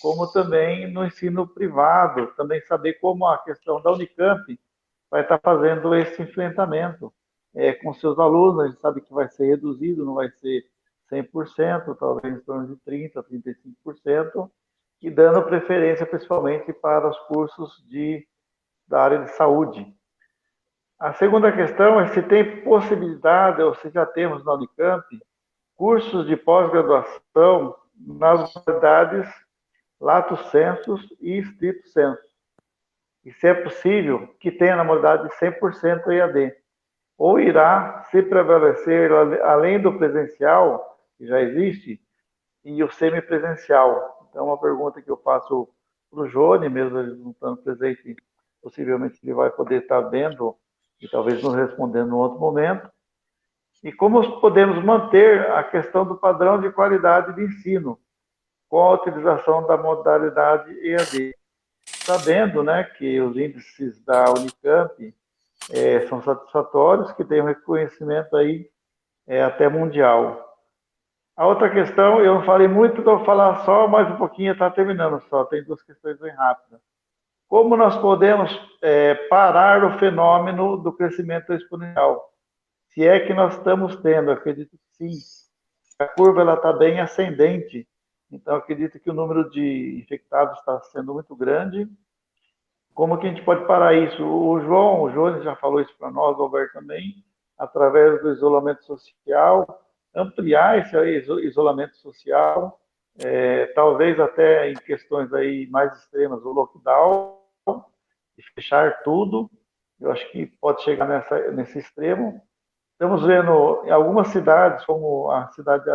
como também no ensino privado, também saber como a questão da Unicamp vai estar fazendo esse enfrentamento com seus alunos. A gente sabe que vai ser reduzido, não vai ser 100%, talvez em torno de 30%, 35%, e dando preferência principalmente para os cursos da área de saúde. A segunda questão é se tem possibilidade, ou se já temos na Unicamp, cursos de pós-graduação nas modalidades lato sensu e stricto sensu. E se é possível, que tenha na modalidade 100% EAD. Ou irá se prevalecer, além do presencial, que já existe, e o semipresencial. Então, uma pergunta que eu faço para o Johnny, mesmo ele não estando presente, possivelmente ele vai poder estar vendo e talvez nos respondendo em outro momento. E como podemos manter a questão do padrão de qualidade de ensino com a utilização da modalidade EAD, sabendo, né, que os índices da Unicamp são satisfatórios, que tem um reconhecimento aí até mundial. A outra questão, eu não falei muito, então vou falar só mais um pouquinho, está terminando só, tem 2 questões bem rápidas. Como nós podemos parar o fenômeno do crescimento exponencial? Se é que nós estamos tendo, acredito que sim. A curva está bem ascendente, então acredito que o número de infectados está sendo muito grande. Como que a gente pode parar isso? O João já falou isso para nós, o Alberto também, através do isolamento social, ampliar esse isolamento social, talvez até em questões aí mais extremas, o lockdown, de fechar tudo, Eu acho que pode chegar nesse extremo. Estamos vendo em algumas cidades, como a cidade de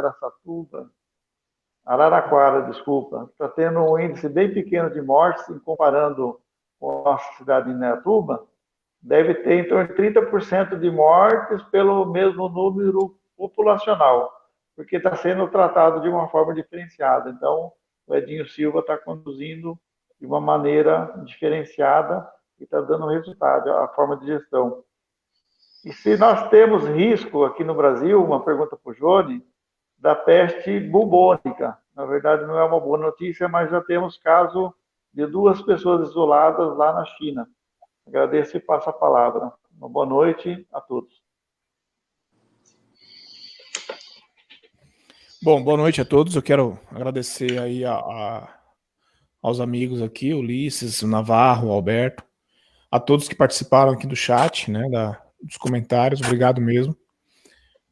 Araraquara, desculpa, está tendo um índice bem pequeno de mortes, comparando com a nossa cidade de Indaiatuba, deve ter em torno de 30% de mortes pelo mesmo número populacional, porque está sendo tratado de uma forma diferenciada. Então, o Edinho Silva está conduzindo de uma maneira diferenciada e está dando resultado, a forma de gestão. E se nós temos risco aqui no Brasil, uma pergunta para o Johnny, da peste bubônica. Na verdade, não é uma boa notícia, mas já temos caso de 2 pessoas isoladas lá na China. Agradeço e passo a palavra. Uma boa noite a todos. Bom, boa noite a todos. Eu quero agradecer aí aos amigos aqui, o Ulisses, o Navarro, o Alberto, a todos que participaram aqui do chat, né, dos comentários. Obrigado mesmo.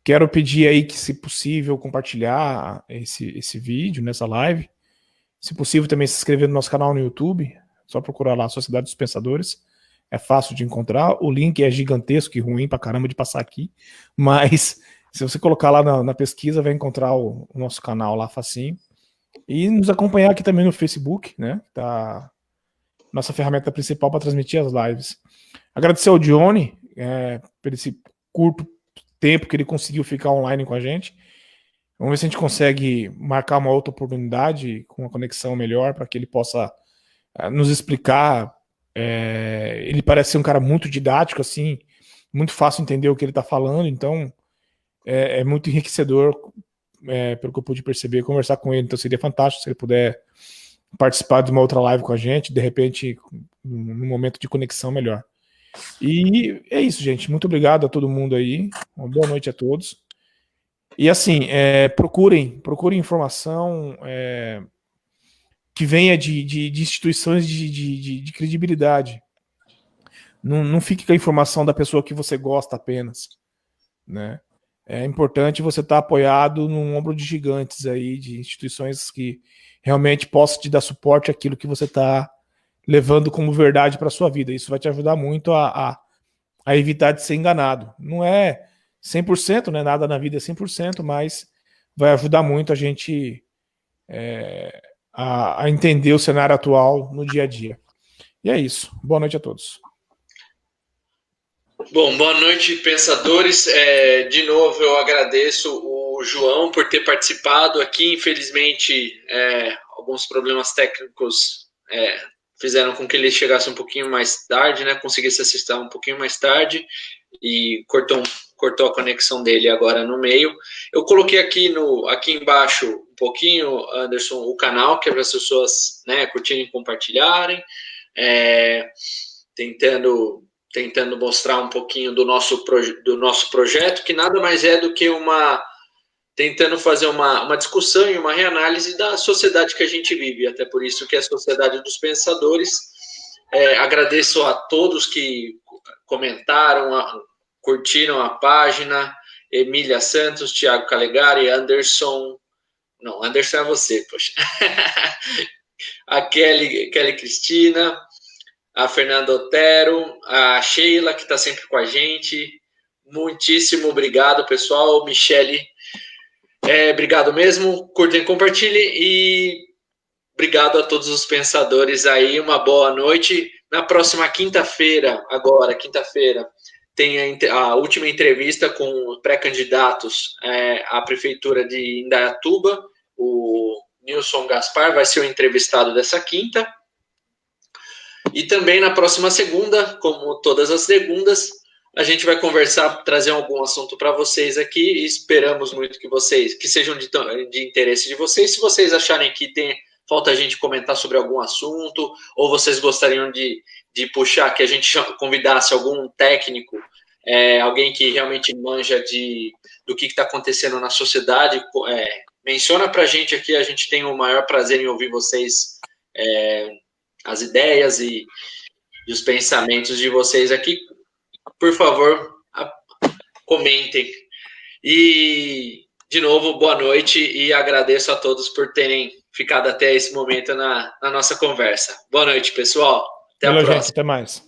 Quero pedir aí que, se possível, compartilhar esse vídeo nessa live. Se possível, também se inscrever no nosso canal no YouTube. Só procurar lá Sociedade dos Pensadores. É fácil de encontrar. O link é gigantesco e ruim pra caramba de passar aqui. Mas se você colocar lá na pesquisa, vai encontrar o nosso canal lá facinho. E nos acompanhar aqui também no Facebook, né? Tá nossa ferramenta principal para transmitir as lives. Agradecer ao Johnny por esse curto tempo que ele conseguiu ficar online com a gente. Vamos ver se a gente consegue marcar uma outra oportunidade com uma conexão melhor para que ele possa nos explicar. Ele parece ser um cara muito didático, assim, muito fácil entender o que ele está falando, então é muito enriquecedor, pelo que eu pude perceber, conversar com ele. Então seria fantástico se ele puder participar de uma outra live com a gente, de repente, num momento de conexão melhor. E é isso, gente. Muito obrigado a todo mundo aí. Uma boa noite a todos. E assim, procurem informação que venha de instituições de credibilidade. Não fique com a informação da pessoa que você gosta apenas, né? É importante você estar apoiado num ombro de gigantes aí, de instituições que realmente possam te dar suporte àquilo que você está levando como verdade para a sua vida. Isso vai te ajudar muito a evitar de ser enganado. Não é 100%, né? Nada na vida é 100%, mas vai ajudar muito a gente a entender o cenário atual no dia a dia. E é isso. Boa noite a todos. Bom, boa noite, pensadores. De novo, eu agradeço o João por ter participado aqui. Infelizmente, alguns problemas técnicos fizeram com que ele chegasse um pouquinho mais tarde, né? Conseguisse assistir um pouquinho mais tarde e cortou a conexão dele agora no meio. Eu coloquei aqui embaixo um pouquinho, Anderson, o canal, que é para as pessoas, né, curtirem e compartilharem, tentando mostrar um pouquinho do nosso projeto, que nada mais é do que tentando fazer uma discussão e uma reanálise da sociedade que a gente vive, até por isso que é a Sociedade dos Pensadores. Agradeço a todos que comentaram, curtiram a página, Emília Santos, Thiago Calegari, Anderson é você, poxa. A Kelly Cristina, a Fernanda Otero, a Sheila, que está sempre com a gente. Muitíssimo obrigado, pessoal. Michele, obrigado mesmo. Curtem, compartilhem e obrigado a todos os pensadores aí. Uma boa noite. Na próxima quinta-feira, tem a última entrevista com pré-candidatos à Prefeitura de Indaiatuba. O Nilson Gaspar vai ser o entrevistado dessa quinta. E também na próxima segunda, como todas as segundas, a gente vai conversar, trazer algum assunto para vocês aqui e esperamos muito que sejam de interesse de vocês. Se vocês acharem que falta a gente comentar sobre algum assunto, ou vocês gostariam de puxar, que a gente convidasse algum técnico, alguém que realmente manja do que está acontecendo na sociedade, menciona para a gente aqui, a gente tem o maior prazer em ouvir vocês, as ideias e os pensamentos de vocês aqui. Por favor, comentem. E, de novo, boa noite e agradeço a todos por terem ficado até esse momento na nossa conversa. Boa noite, pessoal. Até a próxima. Gente, até mais.